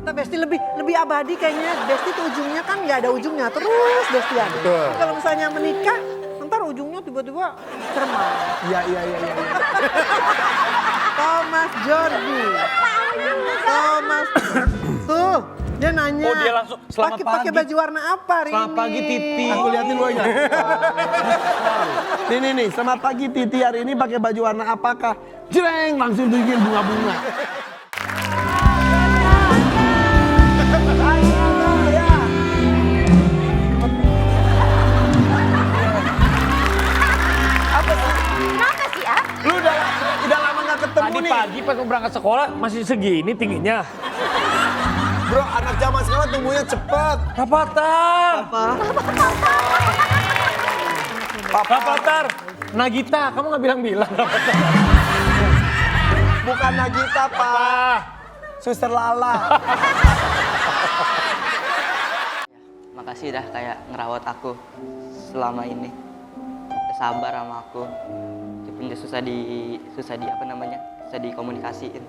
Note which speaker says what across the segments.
Speaker 1: Kata Besti lebih abadi kayaknya. Besti tuh ujungnya kan nggak ada ujungnya terus Bestian. Kalau misalnya menikah, ntar ujungnya tiba-tiba cermat.
Speaker 2: Iya.
Speaker 1: Thomas Jordi. Thomas. Tuh, dia nanya.
Speaker 3: Oh, dia langsung, "Selamat pagi."
Speaker 1: Pakai baju warna apa hari
Speaker 3: Selamat
Speaker 1: ini?
Speaker 3: pagi, Titi.
Speaker 2: Aku liatin lu aja. Nih, selamat pagi Titi, hari ini pakai baju warna apakah? Jreng, langsung tunjukin bunga-bunga.
Speaker 4: Kenapa sih, ah?
Speaker 2: Lu udah lama gak ketemu
Speaker 3: Tadi
Speaker 2: nih.
Speaker 3: pagi pas mau berangkat sekolah masih segini tingginya.
Speaker 2: Bro, anak zaman sekarang tumbuhnya cepet.
Speaker 3: Rapatar.
Speaker 2: Papa.
Speaker 3: Rapatar. Nagita, kamu nggak bilang-bilang Rapatar.
Speaker 2: Bukan Nagita, Pak.
Speaker 3: Ah,
Speaker 2: Suster Lala.
Speaker 5: Makasih dah kayak ngerawat aku selama ini. Sabar sama aku. Meskipun dia susah dikomunikasiin.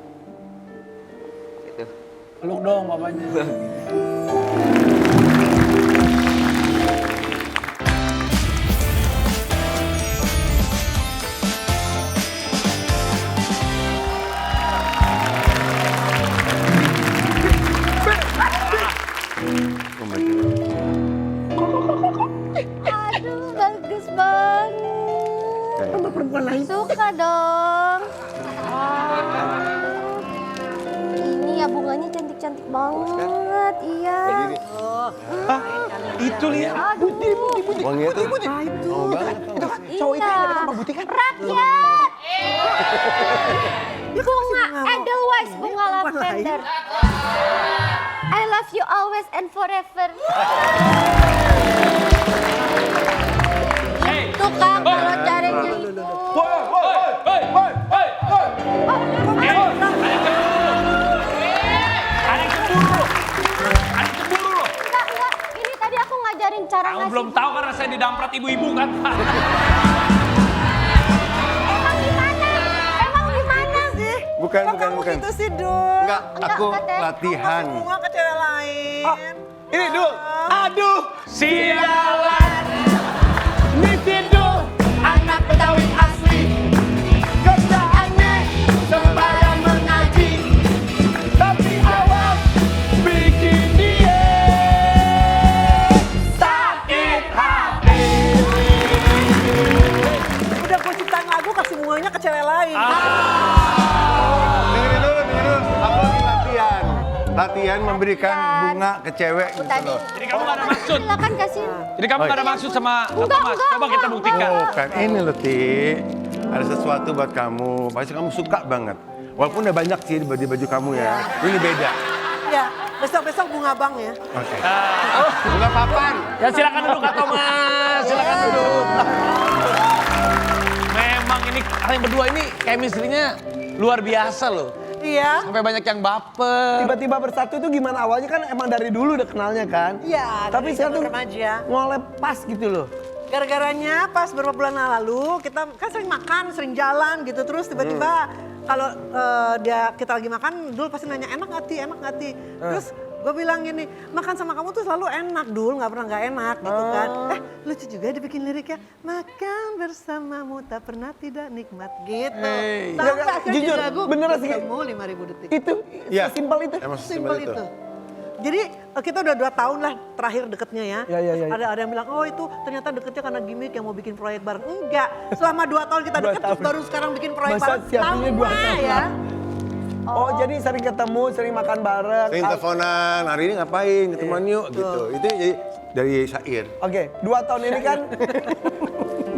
Speaker 5: Gitu.
Speaker 3: peluk dong papanya.
Speaker 4: Aduh, bagus banget.
Speaker 2: Untuk perempuan lain.
Speaker 4: Suka dong. Ini ya bunganya cantik-cantik banget. Iya.
Speaker 3: Itu lihat.
Speaker 4: Aduh.
Speaker 2: Wanginya tuh. Mau banget.
Speaker 4: Cowok itu yang sama Buti kan? Rakyat. Bunga Edelweiss, bunga lavender. I love you always and forever. Itu Kang, kalau caranya itu. Enggak. Ini tadi aku ngajarin cara
Speaker 3: Kamu
Speaker 4: ngasih.
Speaker 3: belum tahu karena saya didamprat ibu-ibu kan.
Speaker 4: Emang gimana sih?
Speaker 1: Kok kamu gitu sih, Dul?
Speaker 6: Enggak, aku
Speaker 4: Teh.
Speaker 6: latihan.
Speaker 1: Bunga ke cewek lain.
Speaker 2: Ini Dul. Aduh.
Speaker 3: Sialan.
Speaker 2: Nitidu. Anak Betawi asli. Kerjaannya sembahyang mengaji. Tapi awas bikin dia sakit hati.
Speaker 1: Udah gue ciptain lagu kasih bunganya ke cewek lain.
Speaker 6: Dengerin dulu. Aku lagi latihan. Latihan memberikan bunga ke cewek gitu
Speaker 4: Tadi.
Speaker 6: loh.
Speaker 3: Jadi kamu gak ada maksud.
Speaker 4: Silakan kasih.
Speaker 3: Jadi kamu gak ada maksud sama Thomas. Coba kita buktikan.
Speaker 6: Oh, kan ini loh, Ti. Ada sesuatu buat kamu. Pasti kamu suka banget. Walaupun udah banyak sih di baju kamu ya. Ini beda.
Speaker 1: Ya, besok-besok bunga bang ya.
Speaker 6: Oke. Bunga papan.
Speaker 3: Ya silakan duduk Kak Thomas. Silakan duduk. Memang ini kalian berdua ini chemistry-nya luar biasa loh.
Speaker 1: Iya.
Speaker 3: Sampai banyak yang baper.
Speaker 2: Tiba-tiba bersatu itu gimana awalnya kan emang dari dulu udah kenalnya kan?
Speaker 1: Iya,
Speaker 2: Tapi
Speaker 1: dari
Speaker 2: sekarang tuh
Speaker 1: zaman remaja.
Speaker 2: ngolep pas gitu loh.
Speaker 1: Gara-garanya pas beberapa bulan lalu kita kan sering makan, sering jalan gitu terus tiba-tiba kalau kita lagi makan Dul pasti nanya enak nggak Ti? Terus gue bilang gini, makan sama kamu tuh selalu enak Dul, nggak pernah nggak enak gitu kan. Lucu juga dibikin liriknya, makan bersamamu tak pernah tidak nikmat gitu.
Speaker 2: Hey.
Speaker 1: Tahu nggak akhirnya
Speaker 2: Jujur,
Speaker 1: jadi lagu
Speaker 2: beneran sih.
Speaker 1: ketemu 5.000 detik.
Speaker 2: Itu
Speaker 6: Iya.
Speaker 2: sesimpel itu.
Speaker 6: Emang
Speaker 1: Simpel itu. Jadi kita udah 2 tahun lah terakhir deketnya ya.
Speaker 2: Ya.
Speaker 1: Ada yang bilang, oh itu ternyata deketnya karena gimmick yang mau bikin proyek bareng. Enggak, selama 2 tahun kita
Speaker 2: 2
Speaker 1: deket terus
Speaker 2: tahun.
Speaker 1: baru sekarang bikin proyek
Speaker 2: Masa
Speaker 1: bareng.
Speaker 2: siapinnya 2 tahun?
Speaker 1: ya.
Speaker 2: Oh, jadi sering ketemu, sering makan bareng.
Speaker 6: Sering teleponan, hari ini ngapain, ketemuan yuk gitu. Itu jadi dari syair.
Speaker 2: Oke, 2 tahun ini kan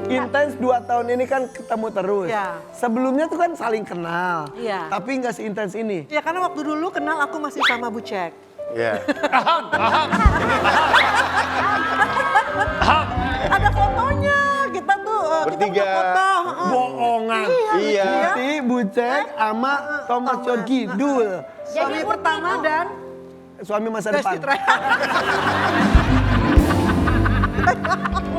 Speaker 2: intens, 2 tahun ini kan ketemu terus.
Speaker 1: Iya.
Speaker 2: Sebelumnya tuh kan saling kenal.
Speaker 1: Iya.
Speaker 2: Tapi nggak seintens ini.
Speaker 1: Ya karena waktu dulu kenal aku masih sama Bu Cek.
Speaker 6: Ya.
Speaker 1: Ada fotonya, kita tuh
Speaker 6: Bertiga.
Speaker 1: kita foto.
Speaker 2: Bohongan.
Speaker 6: Iya.
Speaker 2: Putih, Bucek, sama Thomas Jorgi, Dul.
Speaker 1: Suami pertama dan
Speaker 2: Suami masa
Speaker 1: Besti
Speaker 2: depan.
Speaker 1: terakhir.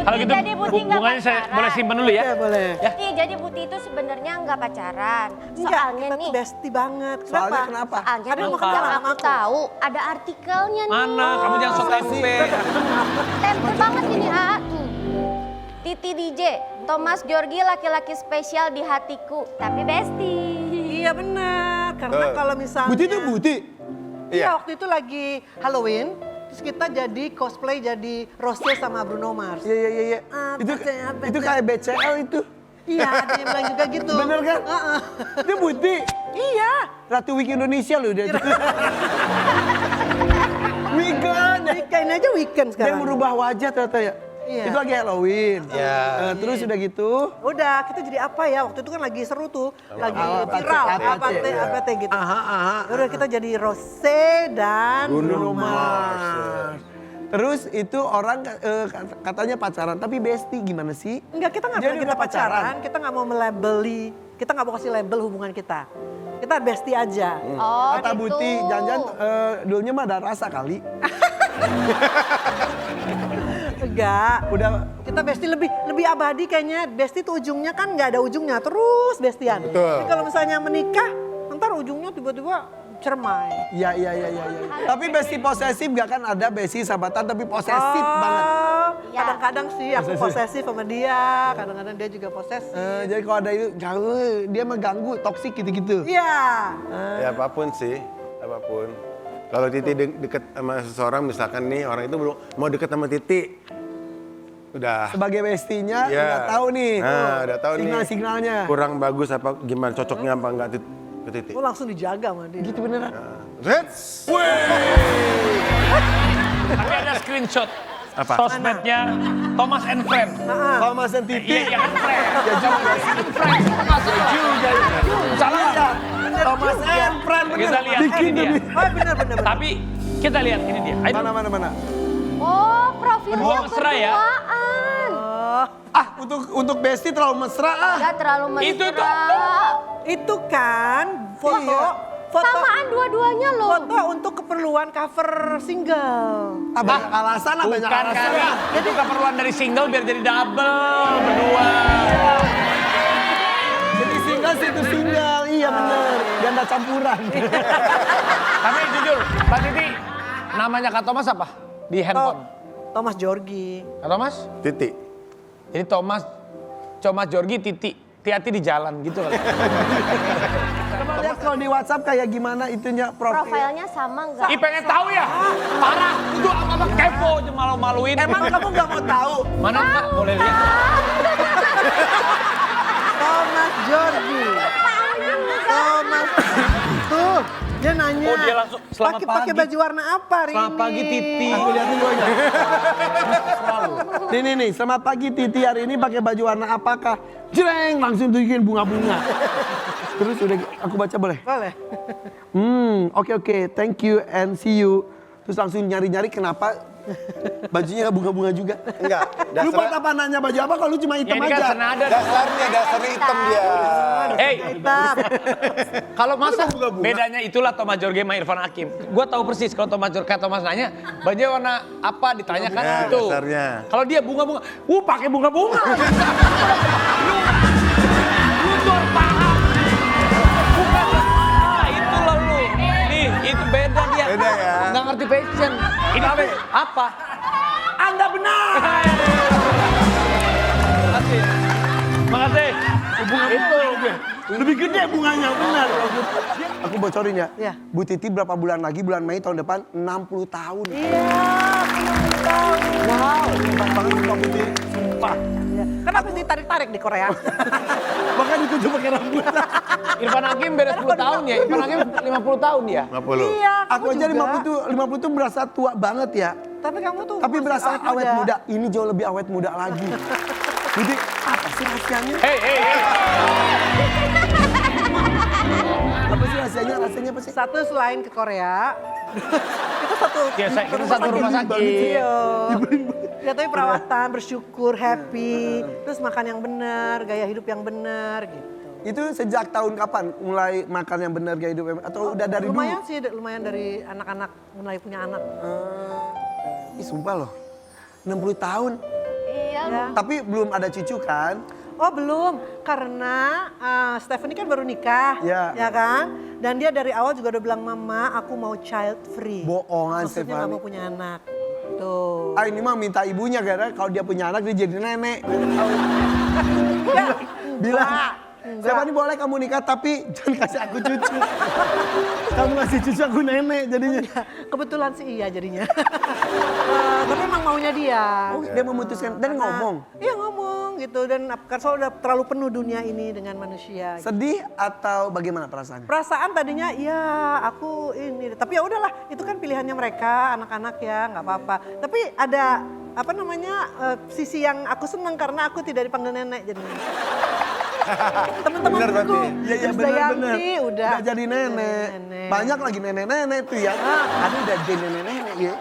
Speaker 3: Kalau gitu
Speaker 4: jadi Buti nggak
Speaker 3: hubungannya saya
Speaker 4: pacaran.
Speaker 3: boleh simpen dulu ya.
Speaker 1: Oke, boleh.
Speaker 4: Buti, jadi Buti itu sebenarnya nggak pacaran.
Speaker 1: Enggak,
Speaker 4: Soalnya
Speaker 1: kita
Speaker 4: nih,
Speaker 1: tuh bestie banget.
Speaker 2: Soalnya kenapa?
Speaker 4: soalnya
Speaker 1: Ada yang
Speaker 4: nih
Speaker 1: mau kenalan
Speaker 4: yang
Speaker 1: sama
Speaker 4: aku
Speaker 1: aku.
Speaker 4: tahu ada artikelnya nih.
Speaker 3: Mana? Kamu jangan sok tempe.
Speaker 4: Tempel banget ini A. Tuh. Titi DJ, Thomas Georgi laki-laki spesial di hatiku, tapi bestie.
Speaker 1: Iya benar, karena
Speaker 6: Betul.
Speaker 1: kalau misalnya...
Speaker 2: Buti itu Buti.
Speaker 1: Iya, waktu itu lagi Halloween, terus kita jadi cosplay jadi Rose sama Bruno Mars.
Speaker 2: Iya.
Speaker 1: Ah,
Speaker 2: Itu
Speaker 1: BCL.
Speaker 2: itu kayak BCL itu.
Speaker 1: Iya, ada yang bilang juga gitu.
Speaker 2: Bener kan?
Speaker 1: Heeh.
Speaker 2: Itu Buti.
Speaker 1: Iya.
Speaker 2: Ratu Wiki Indonesia loh dia. Weekend.
Speaker 1: Weekend aja weekend
Speaker 2: Dia
Speaker 1: sekarang.
Speaker 2: merubah wajah ternyata ya.
Speaker 1: Iya.
Speaker 2: Itu lagi Halloween.
Speaker 6: Iya.
Speaker 2: Terus udah gitu.
Speaker 1: Udah, kita jadi apa ya? Waktu itu kan lagi seru tuh, lagi
Speaker 2: apa,
Speaker 1: viral,
Speaker 2: apa,
Speaker 1: apa teh gitu.
Speaker 2: Aha.
Speaker 1: Udah kita jadi Rose dan
Speaker 2: Bruno Mars. Terus itu orang katanya pacaran, tapi bestie gimana sih?
Speaker 1: Enggak, kita nggak
Speaker 2: Jadi
Speaker 1: bilang kita
Speaker 2: udah pacaran?
Speaker 1: pacaran, kita nggak mau melabeli, kita nggak mau kasih label hubungan kita. Kita bestie aja.
Speaker 4: Oh,
Speaker 2: Kata
Speaker 4: gitu.
Speaker 2: Buti, jangan-jangan dulunya mah ada rasa kali.
Speaker 1: Enggak.
Speaker 2: Udah
Speaker 1: Kita bestie lebih abadi kayaknya. Bestie tuh ujungnya kan nggak ada ujungnya, terus bestian.
Speaker 6: Betul.
Speaker 1: Tapi kalau misalnya menikah, ntar ujungnya tiba-tiba cermai.
Speaker 2: Iya. Tapi bestie posesif gak kan ada bestie sahabatan tapi posesif banget.
Speaker 4: Ya.
Speaker 1: Kadang-kadang sih aku posesif sama dia, kadang-kadang dia juga posesif.
Speaker 2: Jadi kalau ada itu, dia mah ganggu, toksik gitu-gitu.
Speaker 1: Iya.
Speaker 6: Ya apapun sih, apapun. Kalau Titi deket sama seseorang, misalkan nih orang itu mau deket sama Titi, udah.
Speaker 2: Sebagai bestinya
Speaker 6: Iya.
Speaker 2: udah tahu nih.
Speaker 6: Nah, udah tahu nih.
Speaker 2: Signal-signalnya.
Speaker 6: Kurang bagus apa gimana cocoknya apa enggak ke Titi.
Speaker 1: Oh langsung dijaga sama dia.
Speaker 2: Gitu beneran.
Speaker 6: Reds.
Speaker 3: Tapi ada screenshot.
Speaker 6: Apa?
Speaker 3: Sosmednya Thomas and Friend.
Speaker 2: Kalau Mas dan Titi.
Speaker 3: Iya, kan Friend.
Speaker 2: Ya juga sih.
Speaker 3: Salah nggak?
Speaker 2: Thomas and Friend bener.
Speaker 3: Kita lihat ini dia.
Speaker 1: Oh benar.
Speaker 3: Tapi kita lihat ini dia. Ayo.
Speaker 2: Mana.
Speaker 4: Oh, profilnya
Speaker 3: Berdua mesra ya?
Speaker 4: berduaan.
Speaker 1: Oh,
Speaker 2: Untuk bestie terlalu mesra ah.
Speaker 4: Gak terlalu mesra.
Speaker 3: Itu tuh.
Speaker 1: itu kan foto,
Speaker 2: Iya.
Speaker 1: foto,
Speaker 4: Samaan dua-duanya loh.
Speaker 1: foto untuk keperluan cover single.
Speaker 2: Banyak alasan lah, banyak
Speaker 3: Bukan
Speaker 2: alasan.
Speaker 3: kali. Itu keperluan dari single biar jadi double berdua.
Speaker 2: Jadi single situ single, iya bener. Ganda campuran.
Speaker 3: Tapi jujur, Mbak Titi, namanya Kak Thomas apa? Di handphone.
Speaker 1: Thomas Georgi.
Speaker 3: Kak Thomas?
Speaker 6: Titi.
Speaker 3: Ini Thomas Georgi Titi. Hati-hati di jalan gitu kali.
Speaker 2: Coba lihat kalau di WhatsApp kayak gimana itunya profil.
Speaker 4: Profilnya sama nggak?
Speaker 3: Ih pengen tahu ya? Parah, itu apa kepo aja malu-maluin.
Speaker 2: Emang kamu gak mau tahu?
Speaker 3: Mana Kak? Boleh lihat?
Speaker 1: Thomas Georgi. Thomas. Tuh, dia nanya.
Speaker 3: Oh, dia langsung, "Selamat
Speaker 1: Pakai
Speaker 3: pagi."
Speaker 1: baju warna apa hari
Speaker 3: Selamat
Speaker 1: ini?
Speaker 3: pagi, Titi.
Speaker 2: Aku lihat dulu aja. Nih, selamat pagi Titi, hari ini pakai baju warna apakah? Jreng, langsung tunjukin bunga-bunga. Terus udah aku baca boleh?
Speaker 1: Boleh.
Speaker 2: Oke, thank you and see you. Terus langsung nyari-nyari kenapa bajunya nggak bunga-bunga juga.
Speaker 6: Enggak,
Speaker 2: Lu buat apa nanya baju apa kalau lu cuma
Speaker 3: Ya
Speaker 2: hitam
Speaker 3: ini kan
Speaker 2: aja?
Speaker 3: senada.
Speaker 6: dasarnya hitam dia.
Speaker 3: Hey,
Speaker 1: Hitam.
Speaker 3: kalau masa bedanya itulah Thomas Georgi sama Irfan Hakim. Gua tahu persis kalau Thomas nanya, baju warna apa ditanyakan
Speaker 6: Ya,
Speaker 3: itu.
Speaker 6: dasarnya.
Speaker 3: Kalau dia bunga-bunga, pakai bunga-bunga. lu tuh paham. Bukan itulah lu. Nih, itu beda dia.
Speaker 6: Beda ya.
Speaker 3: Nggak ngerti fashion. Ini apa?
Speaker 2: Anda benar.
Speaker 3: Makasih.
Speaker 2: Bunga itu lebih gede bunganya benar. Aku bocorin ya.
Speaker 1: Iya.
Speaker 2: Bu Titi berapa bulan lagi bulan Mei tahun depan 60 tahun.
Speaker 1: Iya, 60 tahun.
Speaker 2: Wow, hebat banget Mbak Putih. Sumpah.
Speaker 1: Iya. Kenapa ditarik-tarik di Korea?
Speaker 2: Bahkan ditutup pakai rambut.
Speaker 3: Irfan Hakim beda 10 tahun ya. Irfan Hakim 50 tahun ya.
Speaker 6: 50.
Speaker 1: Iya,
Speaker 2: Aku aja 50 tuh berasa tua banget ya.
Speaker 1: Tapi kamu tuh
Speaker 2: Tapi
Speaker 1: masih
Speaker 2: berasa awet muda. Ini jauh lebih awet muda lagi. Jadi apa sih rahasianya?
Speaker 3: Hey.
Speaker 2: Apa sih rahasianya? Rasanya apa sih?
Speaker 1: Satu selain ke Korea, itu satu.
Speaker 3: Ya, kita satu rumah sakit.
Speaker 1: Iya. Ya tapi perawatan, bersyukur, happy, terus makan yang benar, gaya hidup yang benar gitu.
Speaker 2: Itu sejak tahun kapan mulai makan yang benar gaya hidup atau udah dari
Speaker 1: Lumayan
Speaker 2: dulu?
Speaker 1: sih, lumayan dari anak-anak mulai punya anak.
Speaker 2: Ih sumpah loh. 60 tahun.
Speaker 4: Ya.
Speaker 2: Tapi belum ada cucu kan?
Speaker 1: Oh belum, karena Stephanie kan baru nikah,
Speaker 2: Ya.
Speaker 1: ya kan? Dan dia dari awal juga udah bilang, Mama aku mau child free.
Speaker 2: Bohongan
Speaker 1: Maksudnya nggak
Speaker 2: Stephanie.
Speaker 1: mau punya anak. Tuh.
Speaker 2: Ah ini mah minta ibunya karena kalau dia punya anak dia jadi nenek. Bilang, Stephanie boleh kamu nikah tapi jangan kasih aku cucu. Kamu kasih cucu aku nenek jadinya.
Speaker 1: Kebetulan sih iya jadinya. Tapi emang maunya dia.
Speaker 2: Oh, dia memutuskan dan ngomong.
Speaker 1: Iya ngomong gitu, dan karena udah terlalu penuh dunia ini dengan manusia.
Speaker 2: Sedih atau bagaimana perasaannya?
Speaker 1: Perasaan tadinya ya aku ini, tapi ya udahlah itu kan pilihannya mereka anak-anak ya nggak apa-apa. Tapi ada apa namanya sisi yang aku senang karena aku tidak dipanggil nenek jadinya.
Speaker 6: Bener
Speaker 1: Teman-temanku,
Speaker 6: berarti.
Speaker 2: Iya
Speaker 1: Dayanti
Speaker 2: benar-benar.
Speaker 1: udah
Speaker 2: jadi nenek.
Speaker 1: Nenek.
Speaker 2: Banyak lagi nenek-nenek tuh ya. Ada udah jadi nenek-nenek ya.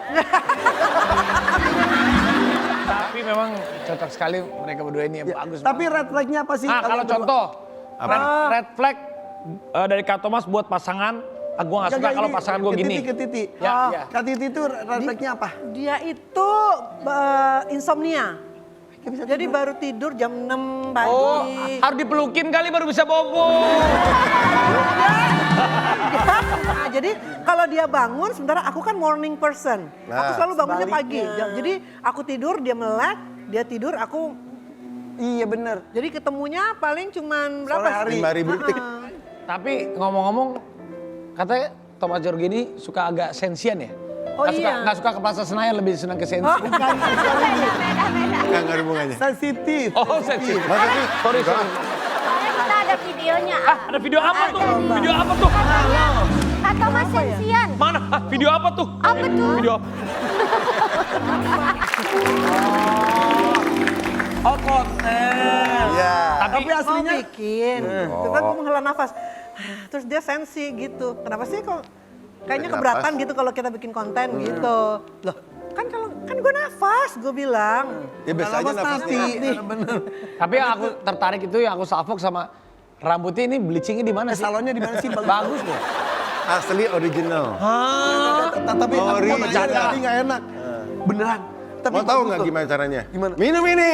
Speaker 3: Tapi memang cocok sekali mereka berdua ini,
Speaker 2: Ya,
Speaker 3: bagus.
Speaker 2: tapi red flag-nya apa sih?
Speaker 3: Kalau
Speaker 2: berdua?
Speaker 3: contoh,
Speaker 6: Apa?
Speaker 3: red flag dari Kak Thomas buat pasangan, gue gak suka
Speaker 2: Jaga
Speaker 3: kalau
Speaker 2: ini,
Speaker 3: pasangan gue gini.
Speaker 2: Ke Titi.
Speaker 3: Ya, ya.
Speaker 2: Kak Titi itu red flag-nya apa?
Speaker 1: Dia itu insomnia. Jadi baru tidur jam 6 pagi.
Speaker 3: Oh, harus dipelukin kali baru bisa bobo.
Speaker 1: Nah, jadi kalau dia bangun, sementara aku kan morning person. Aku
Speaker 6: Nah,
Speaker 1: selalu bangunnya pagi.
Speaker 2: sebaliknya.
Speaker 1: Jadi aku tidur, dia melek, dia tidur, aku.
Speaker 2: Iya bener.
Speaker 1: Jadi ketemunya paling cuman berapa?
Speaker 2: Sore hari.
Speaker 6: 5.000 detik.
Speaker 3: Tapi ngomong-ngomong, katanya Thomas Jorgi ini suka agak sensian ya?
Speaker 1: Oh iya.
Speaker 3: Nggak suka ke Plaza Senayan, lebih senang ke sensi.
Speaker 4: Beda.
Speaker 6: Nggak ada hubungannya.
Speaker 2: Sensitif.
Speaker 3: Oh, sensi.
Speaker 6: Maksudnya,
Speaker 3: Sorry.
Speaker 4: Soalnya kita ada videonya.
Speaker 3: Ada video apa tuh? Video apa tuh?
Speaker 4: Atau Mas Sensian.
Speaker 3: Mana? Video apa tuh?
Speaker 4: Apa tuh?
Speaker 3: Video apa? Oh, konten.
Speaker 6: ya.
Speaker 3: Tapi
Speaker 1: Mau
Speaker 2: aslinya
Speaker 1: bikin. Coba aku menghela nafas. Terus dia sensi gitu. Kenapa sih kok kayaknya
Speaker 6: Tarik
Speaker 1: keberatan
Speaker 6: nafas.
Speaker 1: gitu kalau kita bikin konten gitu. Loh, kan gue nafas, gue bilang.
Speaker 6: Ya biasa aja nafasnya.
Speaker 2: Bener.
Speaker 3: Tapi yang aku tertarik itu yang aku salfok sama rambutnya ini bleachingnya di mana sih?
Speaker 2: Salonnya di mana sih?
Speaker 3: Bagus loh.
Speaker 6: Asli original.
Speaker 2: Tapi aku mau
Speaker 6: Original.
Speaker 2: bercanda tapi nggak enak. Beneran. Tapi
Speaker 6: Mau tahu
Speaker 2: bagus
Speaker 6: nggak
Speaker 2: loh.
Speaker 6: gimana caranya?
Speaker 2: Gimana?
Speaker 6: Minum ini.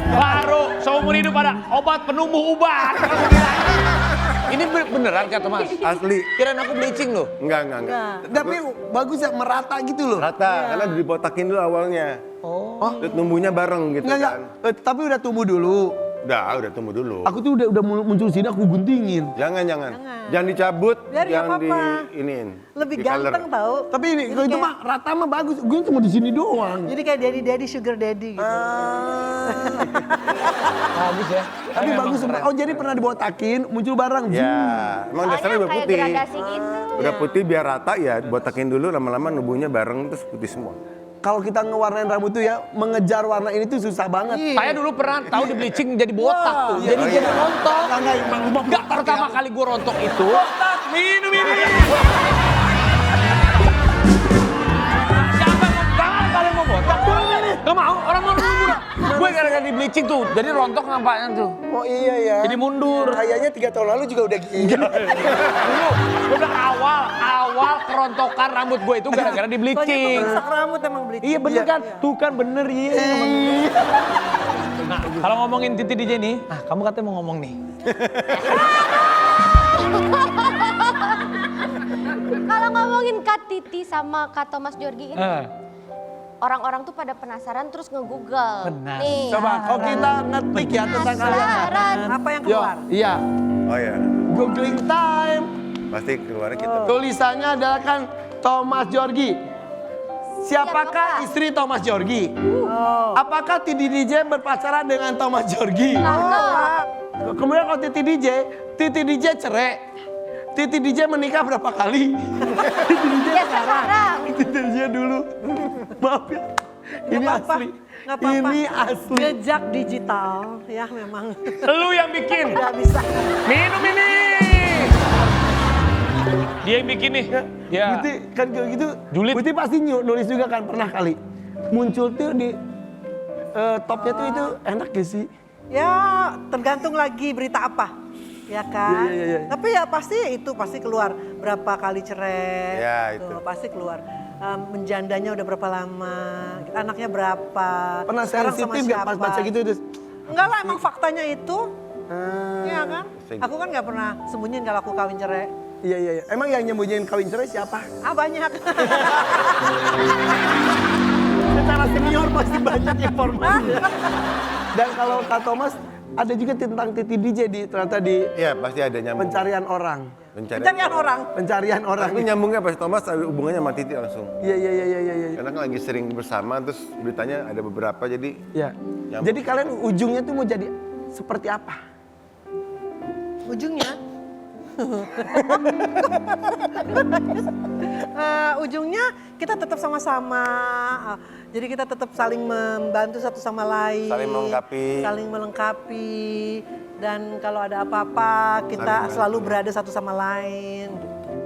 Speaker 3: Baru seumur hidup ada obat penumbuh uban. Ini beneran Kak Thomas?
Speaker 6: Asli.
Speaker 3: Kirain aku bleaching loh.
Speaker 6: Enggak.
Speaker 2: Tapi bagus ya merata gitu loh.
Speaker 6: Rata, karena dibotakin dulu awalnya.
Speaker 3: Oh.
Speaker 6: Terus numbuhnya bareng gitu
Speaker 2: Enggak.
Speaker 6: kan.
Speaker 2: Tapi udah tumbuh dulu.
Speaker 6: Udah tumbuh dulu.
Speaker 2: Aku tuh udah muncul sini aku guntingin.
Speaker 6: Jangan. Jangan dicabut,
Speaker 1: Biar nggak
Speaker 6: jangan di
Speaker 1: apa-apa.
Speaker 6: iniin.
Speaker 1: Lebih
Speaker 6: di color.
Speaker 1: ganteng tau.
Speaker 2: Tapi ini
Speaker 1: Jadi
Speaker 2: kalau itu
Speaker 1: kayak-
Speaker 2: mah rata mah bagus. Gue cuma di sini doang.
Speaker 1: Jadi kayak daddy sugar daddy gitu.
Speaker 3: Bagus ya.
Speaker 2: Tapi bagus. Oh jadi pernah dibotakin, muncul barang.
Speaker 6: Ya, emang dasarnya udah
Speaker 4: kayak
Speaker 6: putih.
Speaker 4: gradasi gitu.
Speaker 6: Udah putih biar rata ya, botakin dulu lama-lama numbuhnya bareng terus putih semua.
Speaker 2: Kalau kita ngewarnain rambut tuh ya, mengejar warna ini tuh susah banget.
Speaker 3: Saya dulu pernah tahu di bleaching jadi botak tuh. Jadi
Speaker 6: Oh,
Speaker 3: jadi
Speaker 6: iya.
Speaker 3: rontok. Enggak, pertama kali gue rontok itu. Botak, minum ini. Siapa yang mau kalian mau botak? Gak mau, orang mau mundur. Gue gara-gara di bleaching tuh, jadi rontok ngapain tuh.
Speaker 2: Oh iya ya.
Speaker 3: Jadi mundur.
Speaker 2: Kayaknya 3 tahun lalu juga udah gini.
Speaker 3: Dulu, gue bilang awal kerontokan rambut gue itu gara-gara di
Speaker 1: Soalnya
Speaker 3: bleaching.
Speaker 1: tuh rusak rambut emang bleaching.
Speaker 3: Iya bener kan? Tuh kan bener iya. Nah kalau ngomongin Titi DJ nih, nah kamu katanya mau ngomong nih.
Speaker 4: Kalau ngomongin Kak Titi sama Kak Thomas Jorgi ini, orang-orang tuh pada penasaran terus nge-google.
Speaker 3: Benar.
Speaker 4: Nih,
Speaker 2: Coba kalau kita ngetik ya tentang kalian.
Speaker 4: penasaran.
Speaker 1: Apa yang
Speaker 2: Yo,
Speaker 1: keluar?
Speaker 2: iya.
Speaker 6: Oh ya,
Speaker 2: Googling time.
Speaker 6: pasti keluarnya kita.
Speaker 2: Tulisannya adalah kan Thomas Jorgi. Siapakah
Speaker 4: Siapakah?
Speaker 2: istri Thomas Jorgi? Apakah Titi DJ berpacaran dengan Thomas Jorgi? Kemudian kalau Titi DJ cerai. Titi DJ menikah berapa kali? Titi DJ
Speaker 4: Ya sekarang.
Speaker 2: Titi DJ dulu. Maaf ya. Ini
Speaker 1: apa-apa,
Speaker 2: asli.
Speaker 1: nggak apa-apa.
Speaker 2: Ini asli.
Speaker 1: Jejak digital ya memang.
Speaker 3: Lu yang bikin.
Speaker 1: Gak bisa.
Speaker 3: Minum ini. Dia yang bikin nih. Ya.
Speaker 2: Buti kan kayak gitu.
Speaker 3: Julid.
Speaker 2: Buti pasti nulis juga kan pernah kali. Muncul tuh di topnya tuh itu enak gak sih?
Speaker 1: Ya tergantung lagi berita apa, ya kan?
Speaker 2: Iya.
Speaker 1: Tapi ya pasti keluar berapa kali cerai,
Speaker 6: Ya,
Speaker 1: gitu,
Speaker 6: itu.
Speaker 1: pasti keluar. Menjandanya udah berapa lama, anaknya berapa,
Speaker 2: Pernah
Speaker 1: sekarang sama
Speaker 2: sensitif nggak pas
Speaker 1: siapa.
Speaker 2: baca gitu? Terus,
Speaker 1: Enggak lah, emang faktanya itu, iya kan?
Speaker 6: Sing.
Speaker 1: Aku kan nggak pernah sembunyiin kalau aku kawin cerai.
Speaker 2: iya. Emang yang nyembunyiin kawin cerai siapa?
Speaker 1: Banyak.
Speaker 2: Secara senior pasti banyak informasinya. Dan kalau Kak Thomas ada juga tentang Titi DJ ternyata di
Speaker 6: Iya, pasti ada nyambung.
Speaker 2: pencarian orang.
Speaker 1: Pencarian orang.
Speaker 2: Pencarian orang.
Speaker 6: Itu nyambungnya pas Thomas ada hubungannya sama Titi langsung.
Speaker 2: Iya.
Speaker 6: Karena kan lagi sering bersama, terus beritanya ada beberapa, jadi
Speaker 2: Iya.
Speaker 6: Nyambung.
Speaker 2: Jadi kalian ujungnya tuh mau jadi seperti apa?
Speaker 1: Ujungnya, ujungnya kita tetap sama-sama. Jadi kita tetap saling membantu satu sama lain. Saling melengkapi. Dan kalau ada apa-apa kita
Speaker 6: Saling
Speaker 1: selalu
Speaker 6: bantu.
Speaker 1: berada satu sama lain.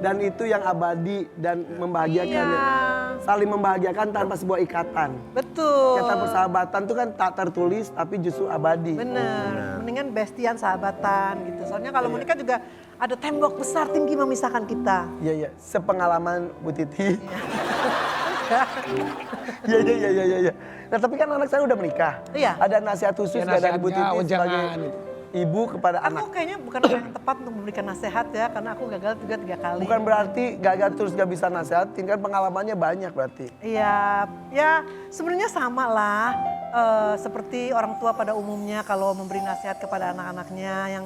Speaker 2: Dan itu yang abadi dan membahagiakan.
Speaker 1: Iya.
Speaker 2: Saling membahagiakan tanpa sebuah ikatan.
Speaker 1: Betul.
Speaker 2: Ikatan persahabatan tuh kan tak tertulis tapi justru abadi.
Speaker 1: Bener. Mendingan bestian, sahabatan gitu. Soalnya kalau
Speaker 2: Iya.
Speaker 1: menikah juga ada tembok besar tinggi memisahkan kita.
Speaker 2: Iya. Sepengalaman Bu Titi. Iya. Nah tapi kan anak saya udah menikah.
Speaker 1: Iya.
Speaker 2: Ada nasihat khusus
Speaker 3: Ya,
Speaker 2: nggak dari Bu
Speaker 3: nasihatnya,
Speaker 2: Titi sebagai
Speaker 3: jangan.
Speaker 2: ibu kepada anak?
Speaker 1: Aku kayaknya bukan orang yang tepat untuk memberikan nasihat ya, karena aku gagal juga 3 kali.
Speaker 2: Bukan berarti gagal terus gak bisa nasehatin, kan pengalamannya banyak berarti.
Speaker 1: Iya, ya sebenarnya sama lah. Seperti orang tua pada umumnya kalau memberi nasihat kepada anak-anaknya yang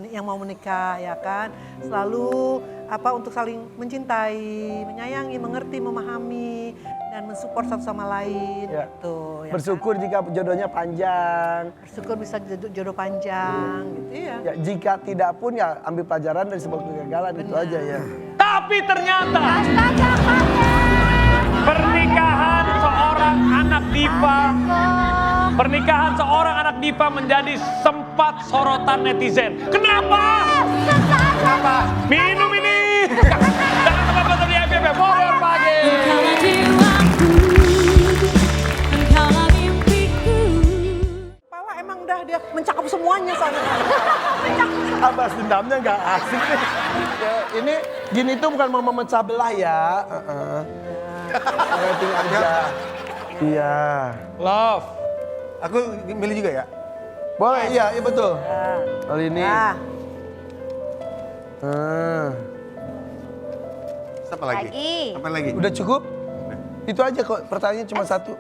Speaker 1: yang mau menikah, ya kan, selalu untuk saling mencintai, menyayangi, mengerti, memahami, dan mensupport satu sama lain.
Speaker 2: Ya.
Speaker 1: Gitu. Ya
Speaker 2: Bersyukur jika jodohnya panjang.
Speaker 1: kan? Bersyukur bisa jodoh panjang, gitu ya.
Speaker 2: Ya, jika tidak pun ya ambil pelajaran dari sebuah kegagalan itu
Speaker 1: Benar.
Speaker 2: aja ya.
Speaker 3: Tapi ternyata
Speaker 4: Astaga,
Speaker 3: pernikahan seorang anak diva, pernikahan seorang anak diva menjadi sempat sorotan netizen. Kenapa? Kenapa? Minum ini. Jangan lupa nonton di FYP Bogor Pagi.
Speaker 7: Engkaulah jiwaku, engkaulah mimpiku.
Speaker 1: Kepala emang dah dia mencakup semuanya soalnya.
Speaker 2: Abas dendamnya nggak asik nih. Ya, ini gini tuh bukan mau memecah belah ya. Rating aja. Iya.
Speaker 3: Love.
Speaker 6: aku milih juga ya.
Speaker 2: Boleh, iya betul. Kali ini.
Speaker 1: Nah,
Speaker 6: Apa lagi?
Speaker 4: Lagi.
Speaker 6: Apa lagi?
Speaker 2: Udah cukup? Itu aja kok, pertanyaannya cuma satu.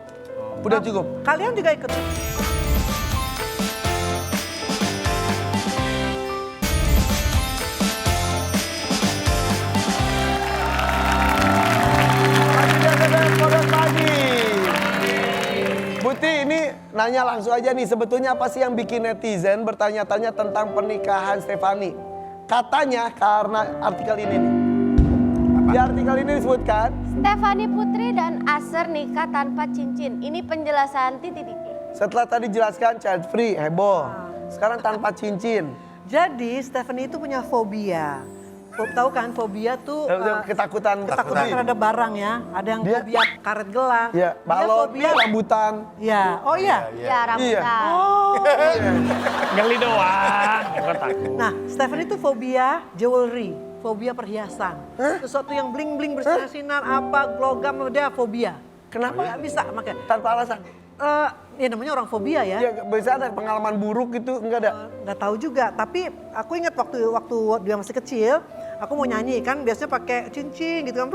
Speaker 2: Udah cukup.
Speaker 1: kalian juga ikut.
Speaker 2: Selamat pagi. Buti, ini nanya langsung aja nih, sebetulnya apa sih yang bikin netizen bertanya-tanya tentang pernikahan Stefani? Katanya karena artikel ini nih. Di artikel ini disebutkan,
Speaker 4: Stefani Putri dan Aser nikah tanpa cincin. Ini penjelasan Titi DJ.
Speaker 2: setelah tadi jelaskan child free, heboh. Sekarang tanpa cincin.
Speaker 1: Jadi Stephanie itu punya fobia. Tahu kan fobia tuh
Speaker 2: Ketakutan.
Speaker 1: ketakutan terhadap barang ya. Ada yang
Speaker 2: Dia-
Speaker 1: fobia karet gelang.
Speaker 2: Ya,
Speaker 1: Dia
Speaker 2: balon,
Speaker 1: fobia.
Speaker 2: rambutan.
Speaker 1: Ya, oh iya.
Speaker 4: Ya, rambutan.
Speaker 1: Oh.
Speaker 3: Geli doang. Bukan takut.
Speaker 1: Nah, Stephanie itu fobia jewelry, fobia perhiasan. Sesuatu yang bling-bling bersinar-sinar apa logam dia fobia.
Speaker 2: Kenapa?
Speaker 1: Nggak bisa makanya.
Speaker 2: Tanpa alasan.
Speaker 1: Ya namanya orang fobia ya.
Speaker 2: Ya, bisa ada pengalaman buruk gitu, enggak ada.
Speaker 1: Nggak tahu juga, tapi aku ingat waktu dia masih kecil, aku mau nyanyi kan biasanya pakai cincin gitu kan,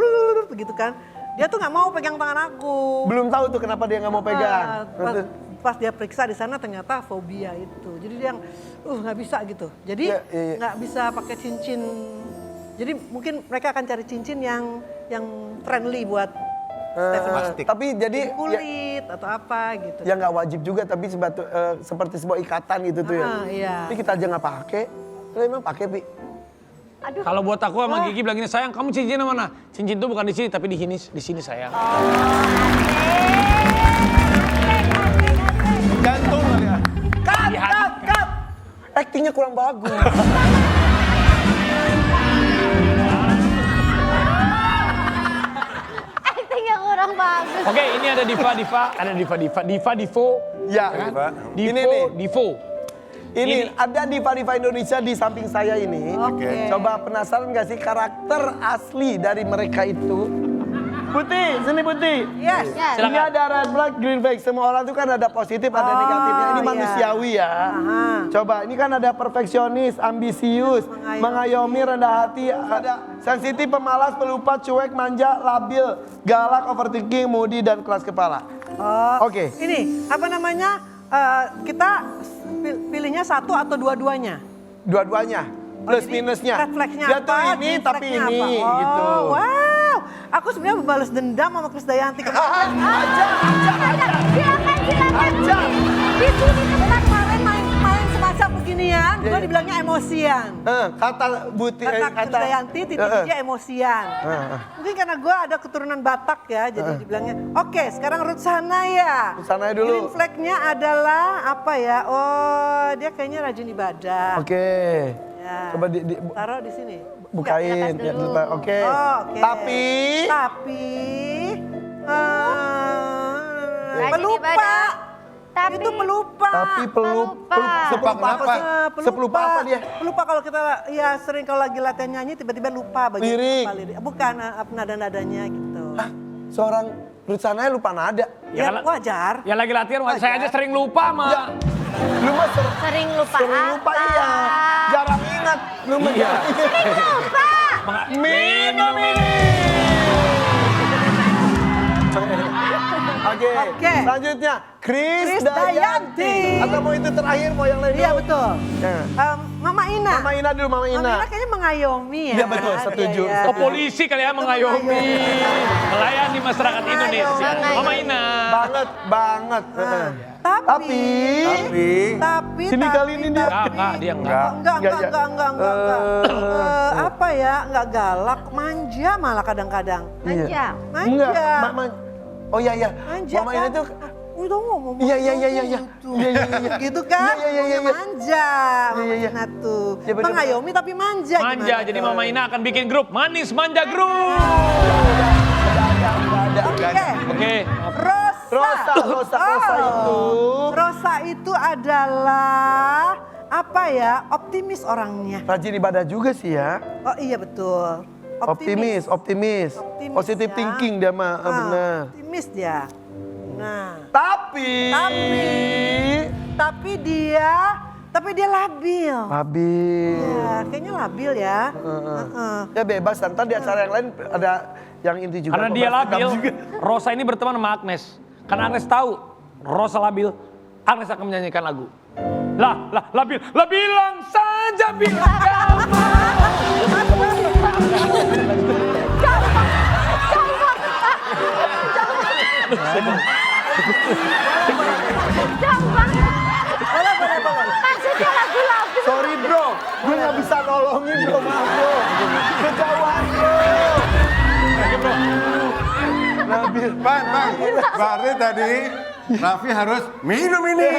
Speaker 1: begitu kan. Dia tuh nggak mau pegang tangan aku.
Speaker 2: Belum tahu tuh kenapa dia nggak mau pegang.
Speaker 1: Pas dia periksa di sana ternyata fobia itu. Jadi dia yang nggak bisa gitu. Jadi
Speaker 2: Iya, iya.
Speaker 1: nggak bisa pakai cincin. Jadi mungkin mereka akan cari cincin yang friendly buat Stephanie.
Speaker 6: Plastik.
Speaker 2: Tapi jadi ya,
Speaker 1: Kulit atau apa gitu.
Speaker 2: ya nggak wajib juga, tapi seperti sebuah ikatan gitu tuh ya.
Speaker 1: Iya.
Speaker 2: Tapi kita aja nggak pakai. Lo emang pakai, Pi?
Speaker 4: Aduh,
Speaker 3: Kalau buat aku sama Gigi bilang gini, sayang kamu cincinnya mana? Cincin itu bukan di sini tapi di sini sayang.
Speaker 6: Jantung kali ya.
Speaker 2: Cut! Actingnya kurang bagus.
Speaker 4: actingnya kurang bagus.
Speaker 3: Oke, ini ada Diva, ada Divo.
Speaker 2: Ya.
Speaker 3: Kan?
Speaker 6: Diva.
Speaker 2: Ini nih.
Speaker 3: Divo.
Speaker 2: Ini ada diva-diva Indonesia di samping saya ini.
Speaker 1: Oke.
Speaker 2: Coba penasaran gak sih karakter asli dari mereka itu? Putih, sini Putih.
Speaker 1: Yes.
Speaker 4: Yes.
Speaker 2: Ini ada red flag, green flag. Semua orang tuh kan ada positif, ada negatifnya. Ini
Speaker 1: iya.
Speaker 2: manusiawi ya.
Speaker 1: Aha.
Speaker 2: Coba, ini kan ada perfeksionis, ambisius, mengayomi, rendah hati, ada sensitif, pemalas, pelupa, cuek, manja, labil, galak, overthinking, moody, dan keras kepala.
Speaker 1: Oh,
Speaker 2: Oke.
Speaker 1: Ini apa namanya? Kita pilihnya satu atau dua-duanya?
Speaker 2: Dua-duanya, plus
Speaker 1: Jadi,
Speaker 2: minusnya.
Speaker 1: Red flag-nya
Speaker 2: Dia
Speaker 1: apa?
Speaker 2: tuh ini
Speaker 1: green
Speaker 2: tapi
Speaker 1: flag-nya
Speaker 2: ini
Speaker 1: apa? Oh,
Speaker 2: gitu.
Speaker 1: Wow, aku sebenarnya membalas dendam sama Krisdayanti.
Speaker 4: Silakan.
Speaker 1: Di sini kan kemarin main semacam beginian, gue dibilangnya emosian.
Speaker 2: Kata
Speaker 1: Kata Krisdayanti, Titi DJ emosian. Mungkin karena gue ada keturunan Batak ya, jadi dibilangnya. Oke, sekarang Ruth Sanaya.
Speaker 2: Ruth Sanaya dulu.
Speaker 1: Green flag-nya adalah apa ya? Oh, dia kayaknya rajin ibadah.
Speaker 2: Oke.
Speaker 1: Ya.
Speaker 2: Coba
Speaker 1: Taruh di sini.
Speaker 2: bukain.
Speaker 4: Lihat dulu.
Speaker 2: Oke.
Speaker 1: Oh, oke.
Speaker 2: Tapi
Speaker 4: Rajin
Speaker 1: pelupa.
Speaker 4: ibadah, tapi
Speaker 1: Itu pelupa.
Speaker 4: Pelupa.
Speaker 2: sepelupa apa sih? Sepelupa apa dia?
Speaker 1: Pelupa kalau kita ya sering kalau lagi latihan nyanyi tiba-tiba lupa bagian
Speaker 2: Lirik.
Speaker 1: lupa lirik. Bukan nada-nadanya gitu.
Speaker 2: Hah? Seorang Ruth Sanaya lupa nada.
Speaker 1: Ya,
Speaker 3: kalau-
Speaker 1: wajar.
Speaker 3: Ya lagi latihan, saya aja sering lupa mah.
Speaker 2: Ya. Lu mah
Speaker 4: Sering lupa
Speaker 2: sering lupa
Speaker 4: apa?
Speaker 2: iya. Jarang ingat. Lu mah
Speaker 3: Iya.
Speaker 2: jarang ingat. Minum ini. Oke.
Speaker 1: Oke.
Speaker 2: Selanjutnya Krisdayanti.
Speaker 1: Krisdayanti.
Speaker 2: Atau mau itu terakhir, mau yang lain
Speaker 1: Iya
Speaker 2: dulu?
Speaker 1: betul.
Speaker 2: Ya.
Speaker 1: Mama Ina.
Speaker 2: Mama Ina dulu, Mama
Speaker 1: Mama
Speaker 2: Ina.
Speaker 1: Ina kayaknya mengayomi ya.
Speaker 2: Iya, betul, setuju.
Speaker 1: Iya, iya.
Speaker 3: Oh, polisi kali ya mengayomi, melayani masyarakat Indonesia.
Speaker 1: Mengayomi.
Speaker 3: Mama Ina.
Speaker 2: Banget, banget.
Speaker 1: Tapi,
Speaker 2: Tapi. Sini kali ini dia.
Speaker 3: Enggak, dia enggak.
Speaker 1: Enggak. Apa ya? Enggak galak, manja malah kadang-kadang.
Speaker 4: Manja.
Speaker 1: Manja.
Speaker 2: Enggak, Mama. Oh iya iya.
Speaker 1: Manja
Speaker 2: Mama
Speaker 1: kan?
Speaker 2: Ina tuh
Speaker 1: Udah ngomong.
Speaker 2: Iya.
Speaker 1: Gitu.
Speaker 2: Iya, iya.
Speaker 1: Gitu kan?
Speaker 2: Iya.
Speaker 1: Manja. Mama
Speaker 2: Iya.
Speaker 1: Ina tuh.
Speaker 2: Iya, bener,
Speaker 1: Mengayomi tapi manja.
Speaker 3: Manja,
Speaker 1: gimana
Speaker 3: jadi
Speaker 1: tuh?
Speaker 3: Mama Ina akan bikin grup Manis Manja Group.
Speaker 1: Oke.
Speaker 3: Oke.
Speaker 1: Rosa
Speaker 2: itu.
Speaker 1: Rosa itu adalah apa ya? Optimis orangnya.
Speaker 2: Rajin ibadah juga sih ya.
Speaker 1: Oh iya betul.
Speaker 2: Optimis. Positive
Speaker 1: ya.
Speaker 2: thinking dia mah, benar.
Speaker 1: Optimis dia. Nah,
Speaker 2: Tapi
Speaker 1: tapi dia labil.
Speaker 2: Habil.
Speaker 1: Ya, kayaknya labil ya. Heeh.
Speaker 2: Ya bebas, ntar di acara yang lain ada yang inti juga.
Speaker 3: Karena dia
Speaker 2: Membahas
Speaker 3: labil,
Speaker 2: dendam juga.
Speaker 3: Rosa ini berteman sama Agnes. Karena Agnes tahu Rosa labil, Agnes akan menyanyikan lagu. Lah, labil, bilang saja bilang
Speaker 4: Maksudnya lagu labil.
Speaker 2: Sorry bro, gue gak bisa nolongin bro, maaf bro. Kejauhan bro. Labil.
Speaker 6: Bang, berarti tadi Raffi harus minum ini.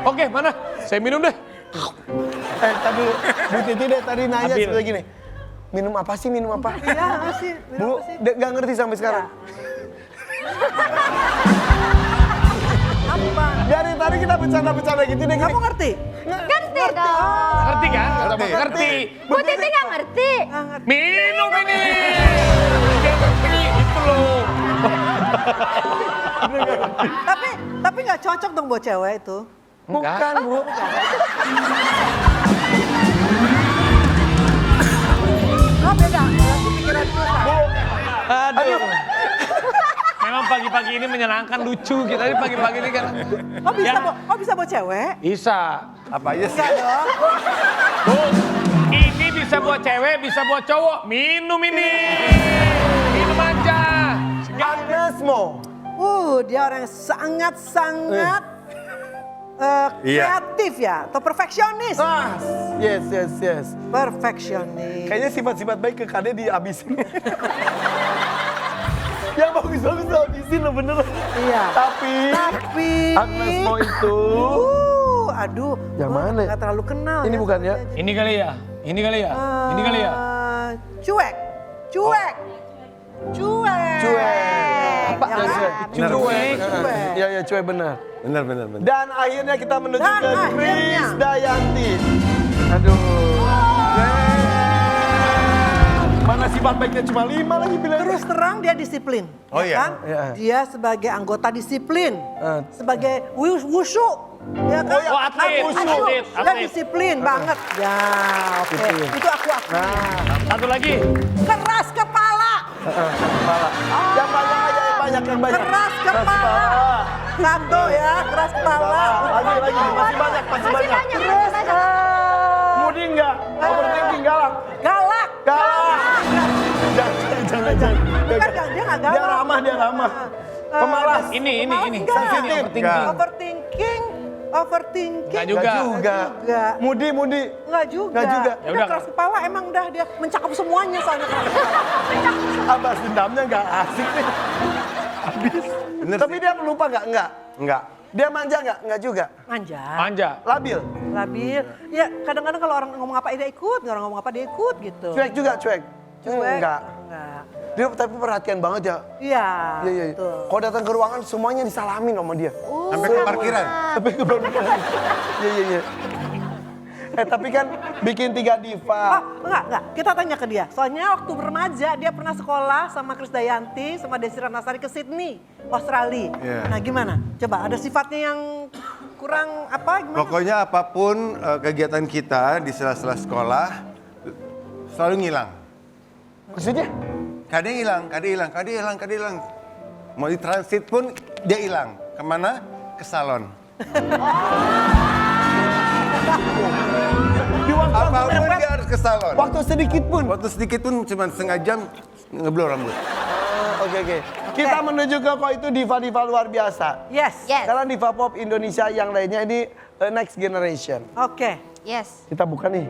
Speaker 3: Oke, mana? Saya minum deh.
Speaker 2: Tadi Bu Titi deh tadi nanya
Speaker 3: Habil.
Speaker 2: seperti gini. Minum apa sih, minum apa?
Speaker 1: Iya nggak sih?
Speaker 2: Bu, gak ngerti sampai sekarang.
Speaker 1: Apa?
Speaker 2: Dari tadi kita bercanda-bercanda gitu deh gini.
Speaker 1: Kamu ngerti?
Speaker 4: Ngerti dong.
Speaker 3: Ngerti kan? Ngerti.
Speaker 4: Bu Titi nggak ngerti.
Speaker 1: Nggak ngerti.
Speaker 3: Minum ini. Dia ngerti, itu loh.
Speaker 1: Tapi nggak cocok dong buat cewek itu.
Speaker 2: Bukan Bu.
Speaker 1: Oh beda. Aku pikiran itu salah.
Speaker 3: Aduh. Memang pagi-pagi ini menyenangkan, lucu. Kita ini pagi-pagi ini kan.
Speaker 1: Oh bisa buat cewek?
Speaker 3: Bisa.
Speaker 6: Apa aja sih?
Speaker 1: Enggak dong.
Speaker 3: Bu, ini bisa buat cewek, bisa buat cowok. Minum ini. Minum aja.
Speaker 2: Agnes Mo.
Speaker 1: Dia orang yang sangat
Speaker 6: Iya.
Speaker 1: kreatif ya, atau perfeksionis.
Speaker 2: Yes.
Speaker 1: Perfeksionis.
Speaker 2: Kayaknya sifat-sifat baik ke Kade dihabisin. Yang bagus-bagus dihabisin loh bener.
Speaker 1: Iya.
Speaker 2: Tapi Agnes Mo itu.
Speaker 1: Aduh.
Speaker 2: Yang
Speaker 1: gua
Speaker 2: mana?
Speaker 1: nggak terlalu kenal.
Speaker 2: Ini bukan ya?
Speaker 3: Ini kali ya. Ini kali ya. Ini kali ya.
Speaker 1: Cuek. ya kan?
Speaker 6: Benar.
Speaker 2: Cuek.
Speaker 1: Cuek.
Speaker 2: Iya, iya, cuek benar.
Speaker 6: Benar.
Speaker 2: Dan akhirnya kita menuju
Speaker 1: Dan
Speaker 2: ke
Speaker 1: akhirnya.
Speaker 2: Krisdayanti. Aduh. Mana sifat baiknya cuma 5 lagi bilang.
Speaker 1: Terus terang dia disiplin,
Speaker 6: Oh,
Speaker 1: ya
Speaker 6: iya.
Speaker 1: kan?
Speaker 2: Iya.
Speaker 1: Dia sebagai anggota disiplin, sebagai wushu, ya kan?
Speaker 3: Oh, atlet,
Speaker 1: Wushu.
Speaker 3: atlet,
Speaker 1: Dia
Speaker 3: atlet.
Speaker 1: disiplin banget. Ya, oke. Itu aku.
Speaker 3: Satu lagi.
Speaker 1: Keras kepala,
Speaker 2: Kepala. Yang banyak aja, yang banyak.
Speaker 1: keras kepala. Satu ya, keras kepala.
Speaker 2: Lagi, masih banyak.
Speaker 4: Masih banyak.
Speaker 1: Terus
Speaker 2: Mudi enggak? Overthinking galak.
Speaker 1: galak.
Speaker 2: Jangan.
Speaker 1: Bukan, dia nggak galak.
Speaker 2: Dia ramah. Pemalas.
Speaker 3: Ini.
Speaker 1: Enggak.
Speaker 2: Sensitif.
Speaker 1: Overthinking.
Speaker 3: Nggak juga.
Speaker 1: Enggak.
Speaker 2: Mudi.
Speaker 1: Enggak juga.
Speaker 2: Nggak juga.
Speaker 3: Ya
Speaker 1: Udah
Speaker 3: udah.
Speaker 1: keras kepala emang udah dia mencakup semuanya soalnya keras kepala.
Speaker 2: Abas dendamnya nggak asik nih. Habis.
Speaker 6: Bener
Speaker 2: Tapi dia lupa nggak? Enggak. Dia manja nggak? Enggak juga.
Speaker 1: Manja,
Speaker 3: Manja.
Speaker 2: Labil.
Speaker 1: labil. Ya kadang-kadang kalau orang ngomong apa dia ikut, orang ngomong apa dia ikut gitu.
Speaker 2: Cuek juga, cuek.
Speaker 1: Cuek.
Speaker 2: Enggak.
Speaker 1: Enggak.
Speaker 2: Dia tapi perhatian banget ya.
Speaker 1: Iya.
Speaker 2: Iya.
Speaker 1: Betul.
Speaker 2: Kalau datang ke ruangan semuanya disalamin sama dia.
Speaker 6: Sampai ke parkiran.
Speaker 2: Sampai ke parkiran. Iya. Tapi kan bikin 3 diva.
Speaker 1: Enggak. Kita tanya ke dia. Soalnya waktu remaja dia pernah sekolah sama Krisdayanti sama Desi Ratnasari ke Sydney, Australia.
Speaker 6: Iya.
Speaker 1: Nah gimana? Coba ada sifatnya yang kurang apa gimana?
Speaker 6: Pokoknya apapun kegiatan kita di sela-sela sekolah selalu ngilang.
Speaker 2: Maksudnya?
Speaker 6: Kadang hilang. Mau di transit pun dia hilang. Kemana? Ke salon.
Speaker 2: Di waktu
Speaker 6: Apapun
Speaker 2: mepet,
Speaker 6: dia harus ke salon.
Speaker 2: waktu sedikit pun.
Speaker 6: Waktu sedikit pun cuma setengah jam ngeblur rambut.
Speaker 2: Oke. Kita menuju ke kok itu diva-diva luar biasa.
Speaker 1: Yes.
Speaker 4: Yes.
Speaker 2: Sekarang diva pop Indonesia yang lainnya ini next generation.
Speaker 1: Oke.
Speaker 4: Yes.
Speaker 2: Kita buka nih.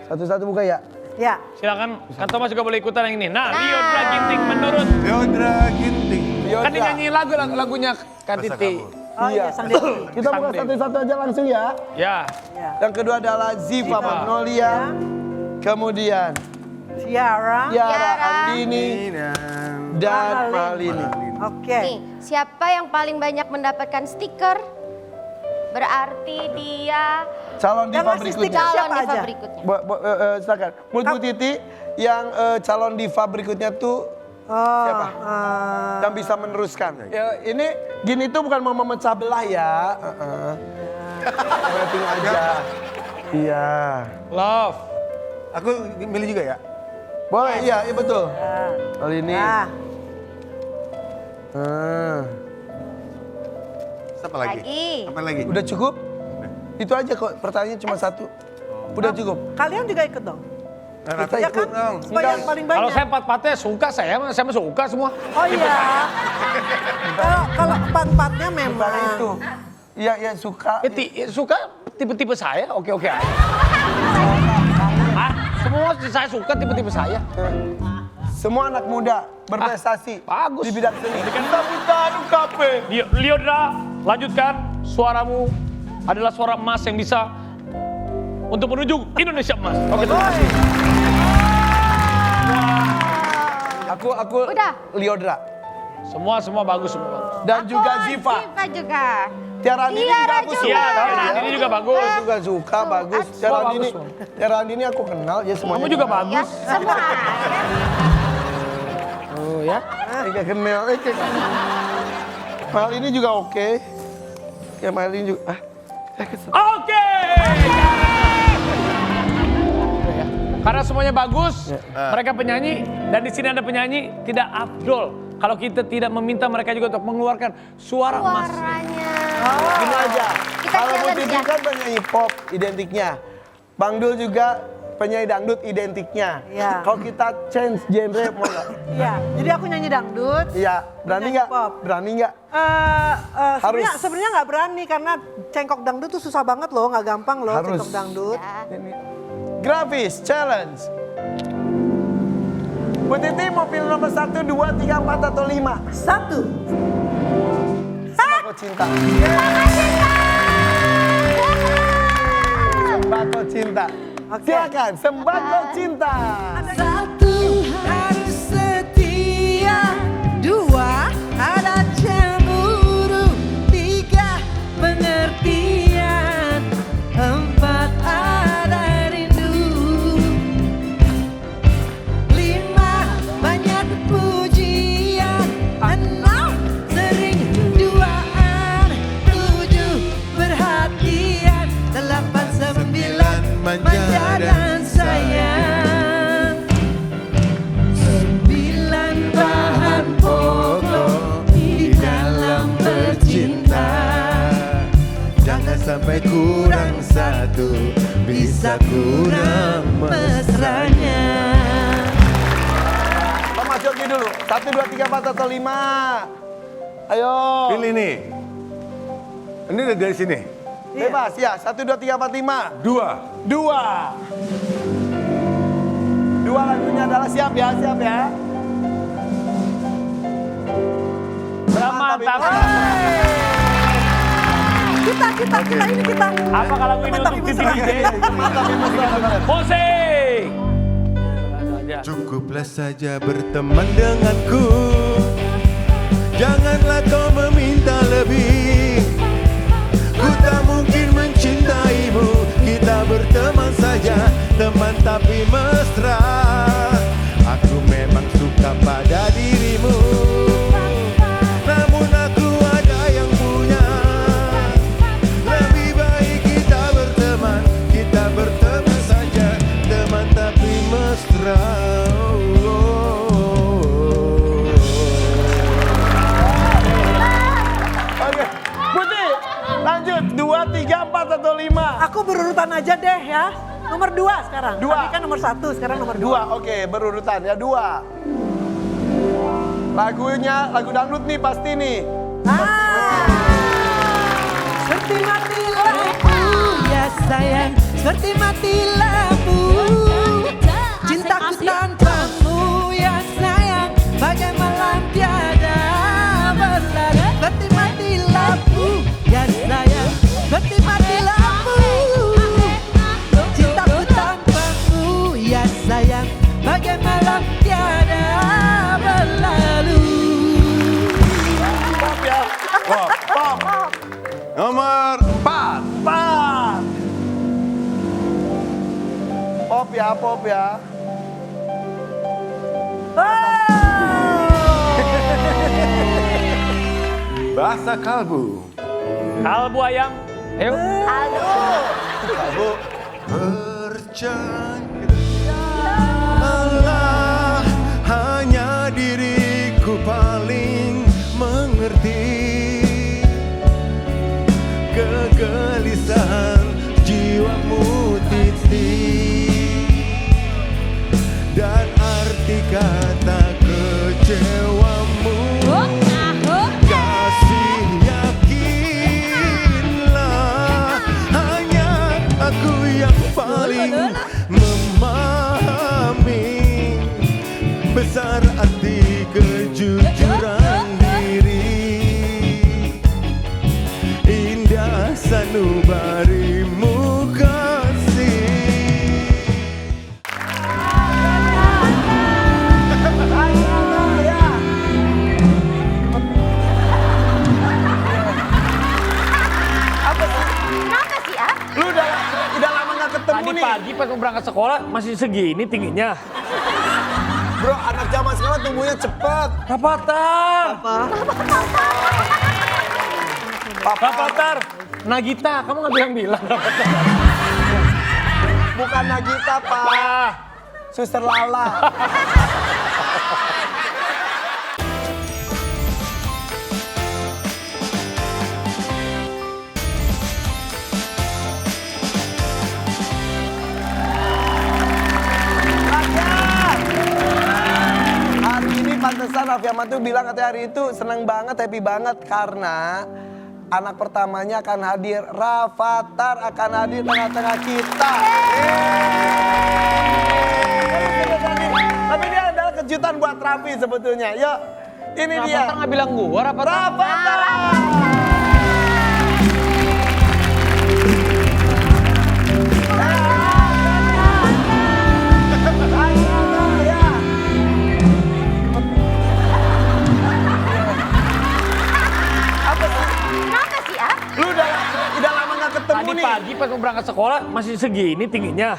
Speaker 2: Satu-satu buka ya.
Speaker 1: Ya.
Speaker 3: Silakan, kan Thomas juga boleh ikutan yang ini. Nah, Liodra Ginting menurut.
Speaker 6: Leodra Ginting.
Speaker 3: Kan dia nyanyi lagunya Kak
Speaker 6: Masa
Speaker 3: Titi.
Speaker 6: kamu?
Speaker 1: Oh iya, Sang Dewi.
Speaker 2: Kita buka satu-satu aja langsung ya.
Speaker 3: Ya.
Speaker 1: Ya.
Speaker 2: Yang kedua adalah Ziva Magnolia. Kemudian
Speaker 1: Ciara.
Speaker 2: Tiara Andini dan
Speaker 1: Malini.
Speaker 2: Malini.
Speaker 1: Oke.
Speaker 4: Nih, siapa yang paling banyak mendapatkan stiker? Berarti dia
Speaker 2: Calon
Speaker 1: Yang
Speaker 2: diva
Speaker 1: ngasih
Speaker 2: berikutnya.
Speaker 1: stiker
Speaker 4: calon
Speaker 1: siapa
Speaker 4: diva
Speaker 1: aja?
Speaker 4: berikutnya.
Speaker 2: Silakan. Menurut Bu Titi, yang calon diva berikutnya tuh siapa? Yang bisa meneruskan. Ya, ini gini tuh bukan mau memecah belah ya. Rating aja. Iya.
Speaker 3: Love.
Speaker 6: Aku milih juga ya?
Speaker 2: Boleh, iya betul. Kali ini.
Speaker 1: Nah,
Speaker 6: Siapa lagi? Apa lagi?
Speaker 2: Udah cukup? Itu aja kok, pertanyaannya cuma satu. Udah cukup.
Speaker 1: kalian juga ikut dong.
Speaker 6: Nah,
Speaker 2: Kita
Speaker 1: Ya
Speaker 6: aku
Speaker 1: kan?
Speaker 6: ikut dong.
Speaker 1: Supaya yang paling banyak.
Speaker 3: Kalau saya empat-empatnya suka, saya mah suka semua.
Speaker 1: Oh iya. Kalau empat-empatnya
Speaker 2: Bukan
Speaker 1: memang.
Speaker 2: itu. Iya, suka.
Speaker 3: Suka tipe-tipe saya, oke aja. Semua saya suka tipe-tipe saya.
Speaker 2: Semua anak muda berprestasi
Speaker 3: bagus.
Speaker 2: di bidang seni.
Speaker 3: Liodra, lanjutkan. Suaramu adalah suara emas yang bisa untuk menuju Indonesia emas. Oke, terima kasih.
Speaker 2: Aku
Speaker 4: Udah.
Speaker 2: Liodra.
Speaker 3: Semua bagus, semua bagus.
Speaker 2: Dan juga Ziva.
Speaker 4: Ziva juga.
Speaker 2: Tiara Andini juga aku suka.
Speaker 3: Iya, ini juga bagus.
Speaker 2: Aku juga suka, bagus. Tiara
Speaker 3: Semua
Speaker 2: Andini,
Speaker 3: bagus,
Speaker 2: Tiara Andini aku kenal ya semuanya.
Speaker 3: Kamu juga
Speaker 2: kenal.
Speaker 3: bagus.
Speaker 4: Semua.
Speaker 2: Oh ya, kayak kenal. Mal ini juga oke. Ya Mal ini juga.
Speaker 3: Oke. Karena semuanya bagus, mereka penyanyi dan di sini ada penyanyi tidak afdol kalau kita tidak meminta mereka juga untuk mengeluarkan suara emas.
Speaker 4: Suaranya.
Speaker 2: Gini aja.
Speaker 4: Kita
Speaker 2: Kalau Bu
Speaker 4: challenge
Speaker 2: Titi
Speaker 4: ya.
Speaker 2: kan penyanyi pop identiknya. Bang Dul juga penyanyi dangdut identiknya.
Speaker 1: Iya.
Speaker 2: Kalau kita change genre mau nggak?
Speaker 1: Iya. Jadi aku nyanyi dangdut.
Speaker 2: Iya, berani
Speaker 1: Nyanyi
Speaker 2: nggak?
Speaker 1: pop.
Speaker 2: Berani nggak?
Speaker 1: Sebenarnya
Speaker 2: Harus.
Speaker 1: sebenarnya nggak berani karena cengkok dangdut tuh susah banget loh, nggak gampang loh
Speaker 2: Harus.
Speaker 1: cengkok dangdut.
Speaker 2: Ini. Grafis challenge. Bu Titi mau pilih nomor 1, 2, 3, 4 atau 5?
Speaker 1: 1.
Speaker 2: Sembako cinta. Sembako cinta.
Speaker 1: Oke.
Speaker 2: Silakan, sembako cinta.
Speaker 7: Satu harus setia, dua
Speaker 6: sampai kurang satu, bisa kurang mesranya.
Speaker 2: Thomas Jorgi dulu. 1, 2, 3, 4 atau 5. Ayo.
Speaker 6: Pilih nih. Ini dari sini.
Speaker 2: Bebas ya. 1, 2, 3, 4, 5.
Speaker 6: 2.
Speaker 2: 2 lagunya adalah siap ya.
Speaker 3: Mantap.
Speaker 1: Kita ini kita.
Speaker 3: Apakah lagu ini untuk Titi DJ? Jose.
Speaker 6: Cukuplah saja berteman denganku, janganlah kau meminta lebih. Ku tak mungkin mencintaimu, kita berteman saja, teman tapi mesra. Aku memang suka pada dirimu, namun aku ada yang punya. Lebih baik kita berteman saja, teman tapi mesra.
Speaker 2: Oke. Putih. Lanjut. 2, 3, 4 atau 5.
Speaker 1: Aku berurutan aja deh ya. Nomor 2 sekarang.
Speaker 2: 2.
Speaker 1: Tadi kan nomor 1, sekarang nomor 2.
Speaker 2: 2, oke, berurutan ya 2. Lagunya, lagu dangdut nih pasti nih.
Speaker 1: Seperti mati lampu, ya sayang. Seperti mati lampu. Cintaku tanpamu, ya sayang. Bagai malam tiada berlalu. Seperti mati lampu, ya sayang. Seperti mati lampu. Cintaku tanpamu, ya sayang. Bagai malam tiada berlalu.
Speaker 2: Pop ya. Pop.
Speaker 6: Nomor 4.
Speaker 2: 4. Pop ya.
Speaker 6: Bahasa kalbu.
Speaker 3: Kalbu ayam. Ayo.
Speaker 2: Kalbu.
Speaker 6: Percayalah, hanya diriku paling mengerti kegelisahan jiwamu, Titi, dan arti kata kecewamu. Kasih yakinlah, hanya aku yang paling memahami besar arti kejujuran diri. Indah sanubarimu kasih.
Speaker 4: Kenapa sih, ah?
Speaker 2: Lu udah lama gak ketemu
Speaker 3: Tadi
Speaker 2: nih.
Speaker 3: pagi pas mau berangkat sekolah masih segini tingginya.
Speaker 2: Bro, anak zaman sekarang tumbuhnya cepet.
Speaker 3: Rapatar. Rapatar. Nagita, kamu nggak bilang-bilang Rapatar.
Speaker 2: Bukan Nagita, Pak. Suster Lala. Hari ini pantesan Raffi Ahmad tuh bilang katanya hari itu seneng banget, happy banget karena anak pertamanya akan hadir. Rafathar akan hadir tengah-tengah kita. Tapi ini adalah kejutan buat Raffi sebetulnya. Yuk, ini dia.
Speaker 3: Rapatar nggak bilang gua, Rapatar.
Speaker 2: Rafathar.
Speaker 4: Kenapa sih, ah?
Speaker 2: Lu udah lama gak ketemu
Speaker 3: Tadi
Speaker 2: nih.
Speaker 3: pagi pas mau berangkat sekolah masih segini tingginya.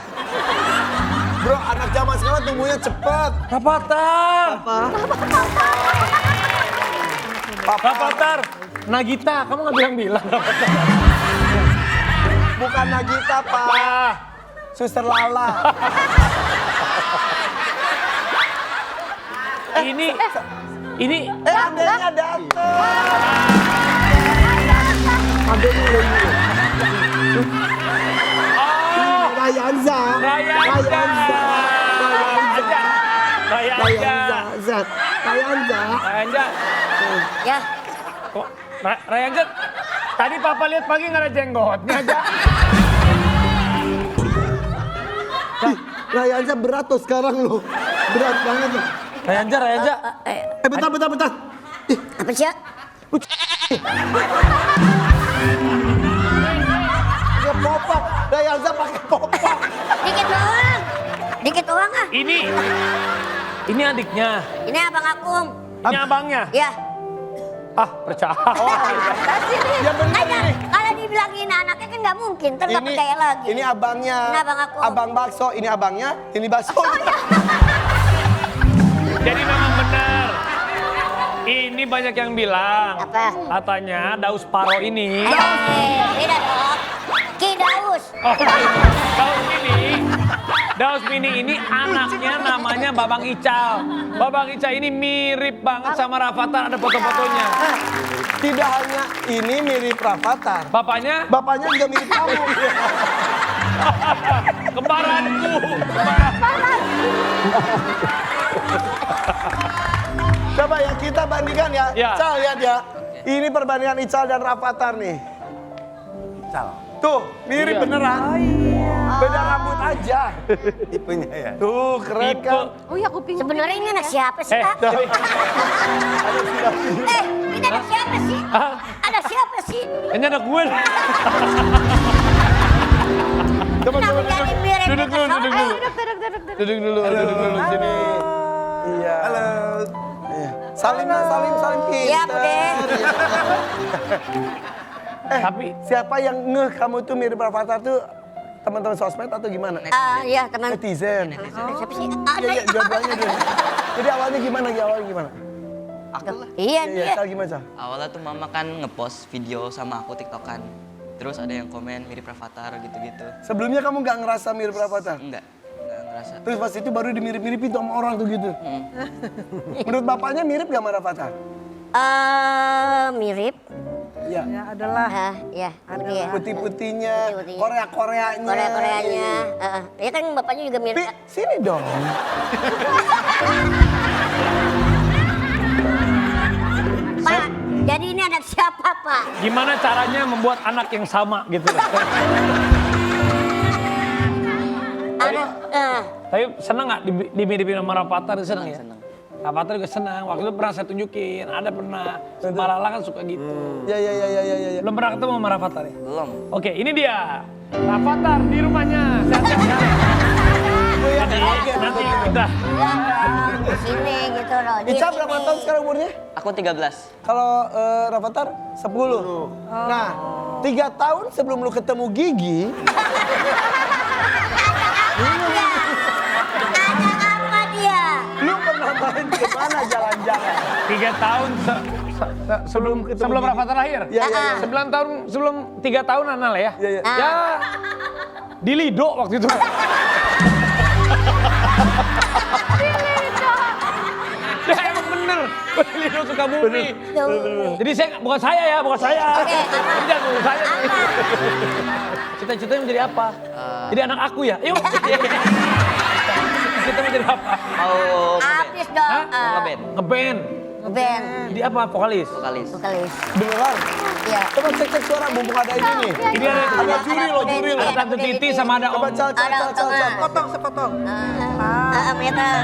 Speaker 2: Bro, anak zaman sekarang tumbuhnya cepet.
Speaker 3: Rapatar. Rapatar. Nagita, kamu nggak bilang-bilang Rapatar.
Speaker 2: Bukan Nagita, Pak. Suster Lala.
Speaker 3: Ini
Speaker 2: Adanya dateng. Adanya Rayanza.
Speaker 3: Rayanza.
Speaker 4: Ya.
Speaker 3: Kok Rayanza? Tadi papa lihat pagi nggak ada jenggotnya aja.
Speaker 2: Rayanza berat tuh sekarang lo. Berat banget lo.
Speaker 3: Rayanza.
Speaker 2: Bentar.
Speaker 4: Apa sih?
Speaker 2: Dia popok. Rayanza pakai popok.
Speaker 4: Dikit doang ah.
Speaker 3: Ini adiknya.
Speaker 4: Ini abang Akung.
Speaker 3: Ini abangnya.
Speaker 4: Ya.
Speaker 3: Ah, percaya.
Speaker 2: Ya bener ini.
Speaker 4: Kalau dibilangin anaknya kan nggak mungkin, ntar nggak percaya lagi.
Speaker 2: Ini abangnya.
Speaker 4: Ini abang aku.
Speaker 2: Abang bakso, ini abangnya, ini bakso.
Speaker 3: Jadi memang benar. Ini banyak yang bilang.
Speaker 4: Apa?
Speaker 3: Katanya Daus Paro ini.
Speaker 4: Beda dong. Ki Daus.
Speaker 3: Oh, Daus Mini ini anaknya namanya Babang Ical. Babang Ical ini mirip banget sama Rafathar, ada foto-fotonya.
Speaker 2: Tidak hanya ini mirip Rafathar.
Speaker 3: Bapaknya
Speaker 2: Bapaknya juga mirip kamu.
Speaker 3: kembaranku.
Speaker 2: Coba ya kita bandingkan ya.
Speaker 3: Ya.
Speaker 2: Ical lihat ya. Ini perbandingan Ical dan Rafathar nih.
Speaker 6: Ical.
Speaker 2: Tuh, mirip beneran. Beda rambut aja.
Speaker 6: Tipenya ya.
Speaker 2: Tuh, keren kan?
Speaker 1: Oh ya kuping.
Speaker 4: Sebenarnya ini anak siapa sih, Kak? Ini anak siapa sih? Ada siapa sih?
Speaker 3: Kayaknya anak gue.
Speaker 2: Coba
Speaker 4: Kenapa jadi mirip
Speaker 3: Duduk dulu,
Speaker 4: Duduk.
Speaker 2: Duduk dulu sini. Iya.
Speaker 6: Halo.
Speaker 2: Iya. Salim pinter.
Speaker 4: Iya, Bude.
Speaker 3: Tapi
Speaker 2: Siapa yang ngeh kamu tuh mirip Rafathar tuh teman-teman sosmed atau gimana?
Speaker 4: Iya, teman.
Speaker 2: Netizen.
Speaker 4: Siapa sih?
Speaker 2: Iya, dua-duanya deh. Jadi awalnya gimana?
Speaker 5: Aku lah.
Speaker 4: Iya,
Speaker 2: Iya,
Speaker 4: dia.
Speaker 2: Sal gimana, Sal?
Speaker 5: Awalnya tuh mama kan ngepost video sama aku tiktokan. Terus ada yang komen mirip Rafathar gitu-gitu.
Speaker 2: Sebelumnya kamu nggak ngerasa mirip Rafathar?
Speaker 5: Enggak ngerasa.
Speaker 2: Terus pas itu baru dimirip-miripin sama orang tuh gitu. Menurut bapaknya mirip gak sama Rafathar?
Speaker 4: Mirip.
Speaker 2: Iya.
Speaker 1: Ya adalah.
Speaker 4: Iya, dia.
Speaker 2: Putih-putihnya,
Speaker 4: Putih-putihnya.
Speaker 2: Korea-Koreanya.
Speaker 4: Korea-Koreanya. Ya kan bapaknya juga mirip.
Speaker 2: Pi, sini dong.
Speaker 4: Pak, jadi ini anak siapa, Pak?
Speaker 3: gimana caranya membuat anak yang sama gitu loh. Tapi senang nggak dimiripin sama Rafathar? Senang ya?
Speaker 5: Senang.
Speaker 3: Rafathar juga senang. Waktu itu pernah saya tunjukin. Ada pernah. Malala kan suka gitu.
Speaker 2: Ya.
Speaker 3: Belum pernah ketemu sama Rafathar ya?
Speaker 5: Belum.
Speaker 3: Oke, ini dia. Rafathar di rumahnya. Sehat-sehat. Nanti kita.
Speaker 4: Sini gitu loh. di
Speaker 2: Ica
Speaker 4: sini.
Speaker 2: berapa tahun sekarang umurnya?
Speaker 5: Aku 13.
Speaker 2: Kalau Rafathar 10. Nah, 3 tahun sebelum lu ketemu Gigi,
Speaker 4: Ada apa dia?
Speaker 2: lu pernah main kemana jalan-jalan?
Speaker 3: 3 tahun sebelum Rafathar lahir.
Speaker 2: Iya.
Speaker 3: 9 tahun sebelum 3 tahun Anal ya.
Speaker 2: Iya.
Speaker 3: Ya di Lido waktu itu. Ya emang bener. Di Lido Sukabumi. Jadi bukan saya ya. Jadi jangan ngomong saya. Cita-citanya menjadi apa? Jadi anak aku ya. Yuk. Cita menjadi apa?
Speaker 5: Mau
Speaker 4: Habis dong.
Speaker 3: Hah?
Speaker 5: ngeband.
Speaker 3: Ngeband.
Speaker 4: Ngeband.
Speaker 3: Jadi apa? Vokalis.
Speaker 5: Vokalis.
Speaker 4: Vokalis.
Speaker 2: Beneran?
Speaker 4: Iya.
Speaker 2: Coba cek suara mumpung ada ini nih.
Speaker 3: Ini ada
Speaker 2: juri loh, juri loh.
Speaker 3: Ada Tante Titi sama ada
Speaker 2: Coba
Speaker 3: Om.
Speaker 2: cal.
Speaker 1: Sepotong, sepotong.
Speaker 4: Metal.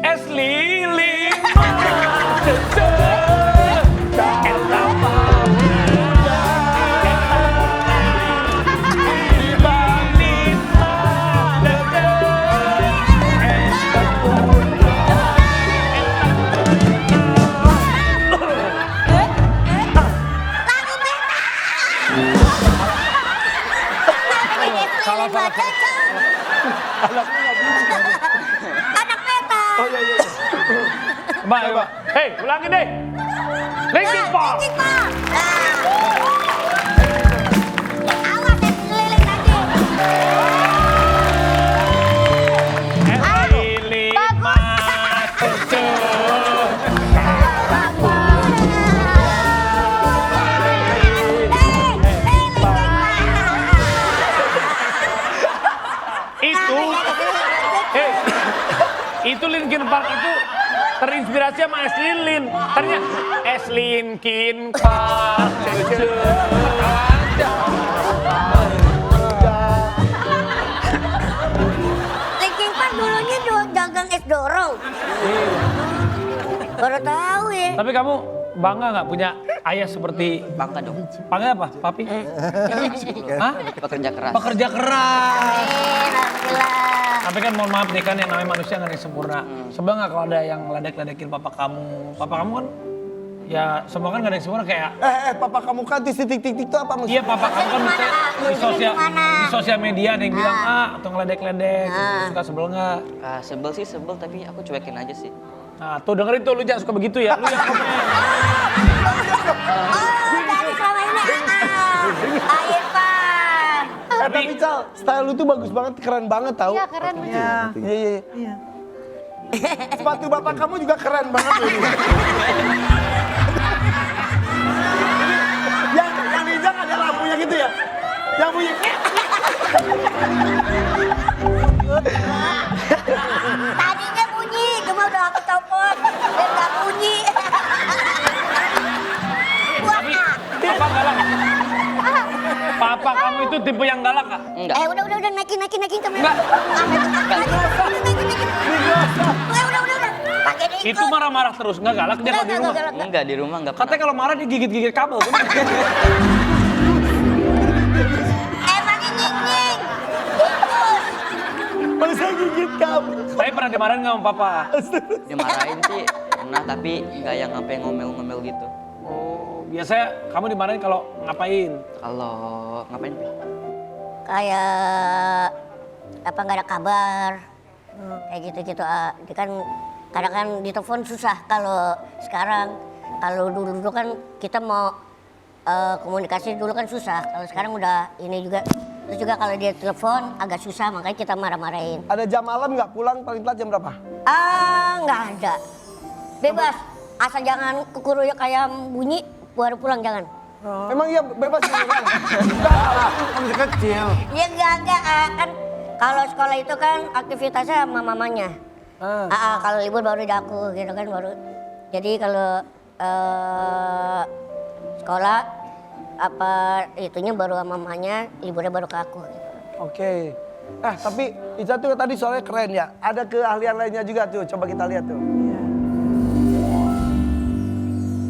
Speaker 3: Es lilin.
Speaker 4: Salah. Anak metal.
Speaker 2: Oh iya.
Speaker 3: Coba. Hei, ulangin deh. Linkin Park.
Speaker 4: Linkin Park. Awas ya keliling nanti.
Speaker 3: Es lilin masuk curug. Itu Linkin Park itu terinspirasi sama Es Lilin. Ternyata Es Linkin Park.
Speaker 8: Linkin Park dulunya dagang es dorong. Baru tahu ya.
Speaker 3: Tapi kamu bangga nggak punya ayah seperti
Speaker 5: Bangga dong.
Speaker 3: Bangga apa, papi? Hah?
Speaker 5: Pekerja keras.
Speaker 3: Pekerja keras.
Speaker 8: Alhamdulillah.
Speaker 3: Tapi kan mohon maaf nih kan yang namanya manusia nggak ada yang sempurna. Sebel nggak kalau ada yang ledek-ledekin papa kamu? Papa kamu kan ya semua kan nggak ada yang sempurna kayak
Speaker 2: Papa kamu kan titik-titik itu apa maksudnya?
Speaker 3: iya papa kamu kan misalnya di sosial media ada yang bilang atau ngeledek-ledek suka sebel nggak?
Speaker 5: Sebel sih sebel, tapi aku cuekin aja sih.
Speaker 3: Nah tuh dengerin tuh lu jangan suka begitu ya. Lu yang komen.
Speaker 8: Oh, dari selama ini Air Pak.
Speaker 2: Tapi Cal, style lu tuh bagus banget, keren banget tau.
Speaker 4: Iya keren.
Speaker 1: Iya.
Speaker 2: Iya.
Speaker 1: Iya.
Speaker 2: Sepatu bapak kamu juga keren banget loh. yang hijau ada lampunya gitu ya? Yang bunyi.
Speaker 8: Tadinya bunyi, cuma udah aku copot. Dan gak bunyi.
Speaker 3: Tapi papa galak. Papa kamu itu tipe yang galak kak?
Speaker 5: Enggak.
Speaker 8: Udah naikin kamera.
Speaker 3: Enggak.
Speaker 8: Udah. Pakai diikut.
Speaker 3: Itu marah-marah terus, nggak galak dia kalau di rumah.
Speaker 5: Enggak, di rumah enggak
Speaker 3: Katanya
Speaker 5: pernah.
Speaker 3: kalau marah dia gigit-gigit kabel.
Speaker 8: Emang nying.
Speaker 2: Masa gigit kamu?
Speaker 3: Tapi pernah dimarahin nggak sama papa?
Speaker 5: Dimarahin sih pernah, tapi enggak yang sampai ngomel-ngomel gitu.
Speaker 3: Oh, biasanya kamu dimarahin kalau ngapain?
Speaker 5: Kalau ngapain, Pi?
Speaker 8: Kayak apa nggak ada kabar. Kayak gitu-gitu. Dia kan kadang kan di telepon susah kalau sekarang. Kalau dulu kan kita mau komunikasi dulu kan susah. Kalau sekarang udah ini juga. Terus juga kalau dia telepon agak susah, makanya kita marah-marahin.
Speaker 2: Ada jam malam nggak pulang paling telat jam berapa?
Speaker 8: Nggak ada. Bebas. Asal jangan kukuru kayak bunyi baru pulang jangan.
Speaker 2: Emang iya bebas gitu kan?
Speaker 6: Kan masih kecil.
Speaker 8: Ya enggak kan kalau sekolah itu kan aktivitasnya sama mamanya. Kalau libur baru di aku gitu kan baru. Jadi kalau sekolah apa itunya baru sama mamanya, liburnya baru ke aku. Gitu.
Speaker 2: Oke. Tapi Ica tuh tadi soalnya keren ya. Ada keahlian lainnya juga tuh. Coba kita lihat tuh.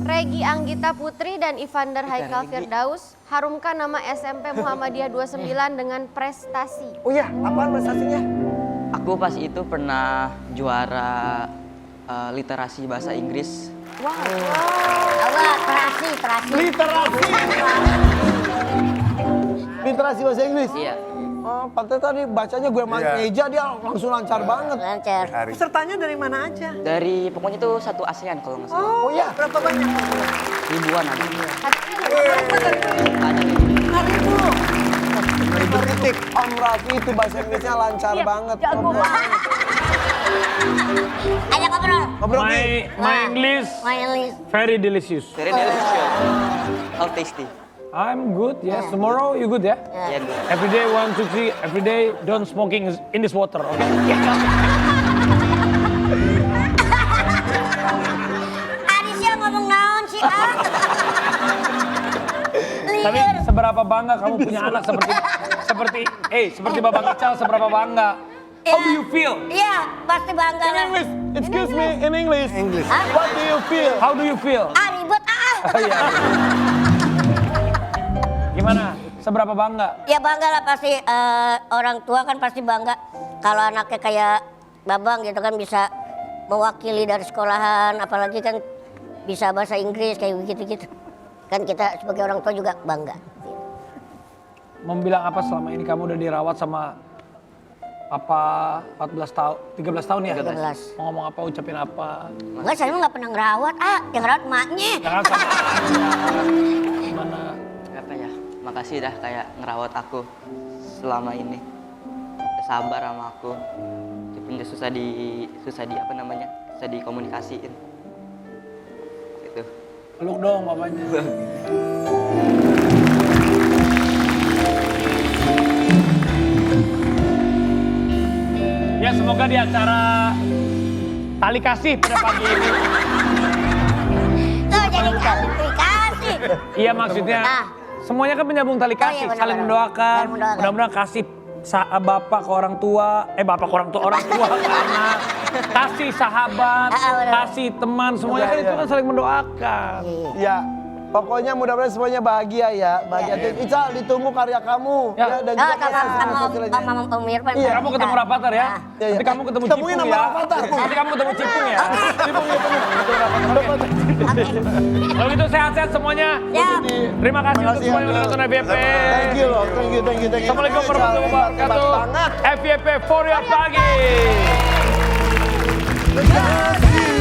Speaker 4: Regi Anggita Putri dan Ivander Haikal Firdaus harumkan nama SMP Muhammadiyah 29 dengan prestasi.
Speaker 2: Oh iya, apaan prestasinya?
Speaker 5: Aku pas itu pernah juara literasi bahasa Inggris.
Speaker 8: Terasi.
Speaker 2: Literasi bahasa Inggris?
Speaker 5: Iya.
Speaker 2: Oh, pantai tadi bacanya gue meja dia langsung lancar banget.
Speaker 8: Lancar.
Speaker 1: Pesertanya dari mana aja?
Speaker 5: Dari pokoknya itu satu ASEAN kalau nggak salah.
Speaker 2: Oh iya.
Speaker 1: Berapa banyak?
Speaker 5: Ribuan ada. Banyak.
Speaker 2: Titik. Om Raffi itu bahasa Inggrisnya lancar banget.
Speaker 8: Jago banget. Ayo ngobrol.
Speaker 2: Ngobrol
Speaker 3: My
Speaker 2: nih.
Speaker 3: English
Speaker 8: Main list.
Speaker 3: very delicious.
Speaker 5: Very delicious. How tasty.
Speaker 3: I'm good, yes. Tomorrow you good ya?
Speaker 5: Yeah, good.
Speaker 3: Every day 1, 2, 3. Every day don't smoking in this water, okay?
Speaker 8: Arisya ngomong naon sih
Speaker 3: Tapi seberapa bangga kamu punya anak seperti Bapak Ical, seberapa bangga? How do you feel?
Speaker 8: Iya, pasti bangga
Speaker 2: In
Speaker 8: lah.
Speaker 2: English. Excuse me, in English.
Speaker 6: English.
Speaker 2: What do you feel?
Speaker 3: How do you feel?
Speaker 8: Ribet
Speaker 3: Iya. Gimana? Seberapa bangga?
Speaker 8: Ya bangga lah pasti orang tua kan pasti bangga kalau anaknya kayak Babang gitu kan bisa mewakili dari sekolahan, apalagi kan bisa bahasa Inggris kayak begitu-gitu. Kan kita sebagai orang tua juga bangga.
Speaker 3: Mau bilang apa selama ini kamu udah dirawat sama Papa 14 tahun, 13 tahun ya?
Speaker 8: 13.
Speaker 3: Mau ngomong apa, ucapin apa?
Speaker 8: Enggak, saya mah nggak pernah ngerawat, yang ngerawat emaknya.
Speaker 3: Jangan sama gimana?
Speaker 5: Apa ya? Makasih dah kayak ngerawat aku selama ini. Udah sabar sama aku. Walaupun udah susah di apa namanya? Susah dikomunikasiin. Gitu.
Speaker 3: Peluk dong bapaknya. Ya semoga di acara tali kasih pada pagi ini.
Speaker 8: Tuh jadi kasih.
Speaker 3: Iya maksudnya,
Speaker 8: Nah.
Speaker 3: semuanya kan menyambung tali kasih,
Speaker 8: benar,
Speaker 3: saling
Speaker 8: benar.
Speaker 3: mendoakan.
Speaker 8: Saling mendoakan.
Speaker 3: Mudah-mudahan kasih bapak ke orang tua, bapak ke orang tua ke anak, kasih sahabat,
Speaker 8: benar.
Speaker 3: kasih teman, semuanya kan itu kan saling mendoakan.
Speaker 2: Ya, pokoknya mudah-mudahan semuanya bahagia ya. Bahagia. Ica, ditunggu karya kamu.
Speaker 3: Ya.
Speaker 2: Dan
Speaker 8: Oh,
Speaker 2: juga
Speaker 8: sama Om Irfan.
Speaker 2: Iya,
Speaker 3: Kamu ketemu Rafathar ya?
Speaker 2: Iya, iya.
Speaker 3: Nanti kamu ketemu
Speaker 2: Temuin
Speaker 3: Cipung
Speaker 2: sama
Speaker 3: ya?
Speaker 2: Rafathar.
Speaker 3: Nanti kamu ketemu Cipung ya? Cipung ya, ketemu Rafathar. Kalau gitu sehat-sehat semuanya.
Speaker 8: Siap.
Speaker 3: Terima kasih untuk
Speaker 2: Makasih,
Speaker 3: semua yang
Speaker 2: Angga.
Speaker 3: udah nonton FYP.
Speaker 2: Thank you loh, thank you.
Speaker 3: Assalamualaikum warahmatullahi wabarakatuh.
Speaker 2: Banget.
Speaker 3: FYP for your pagi.
Speaker 2: Terima kasih.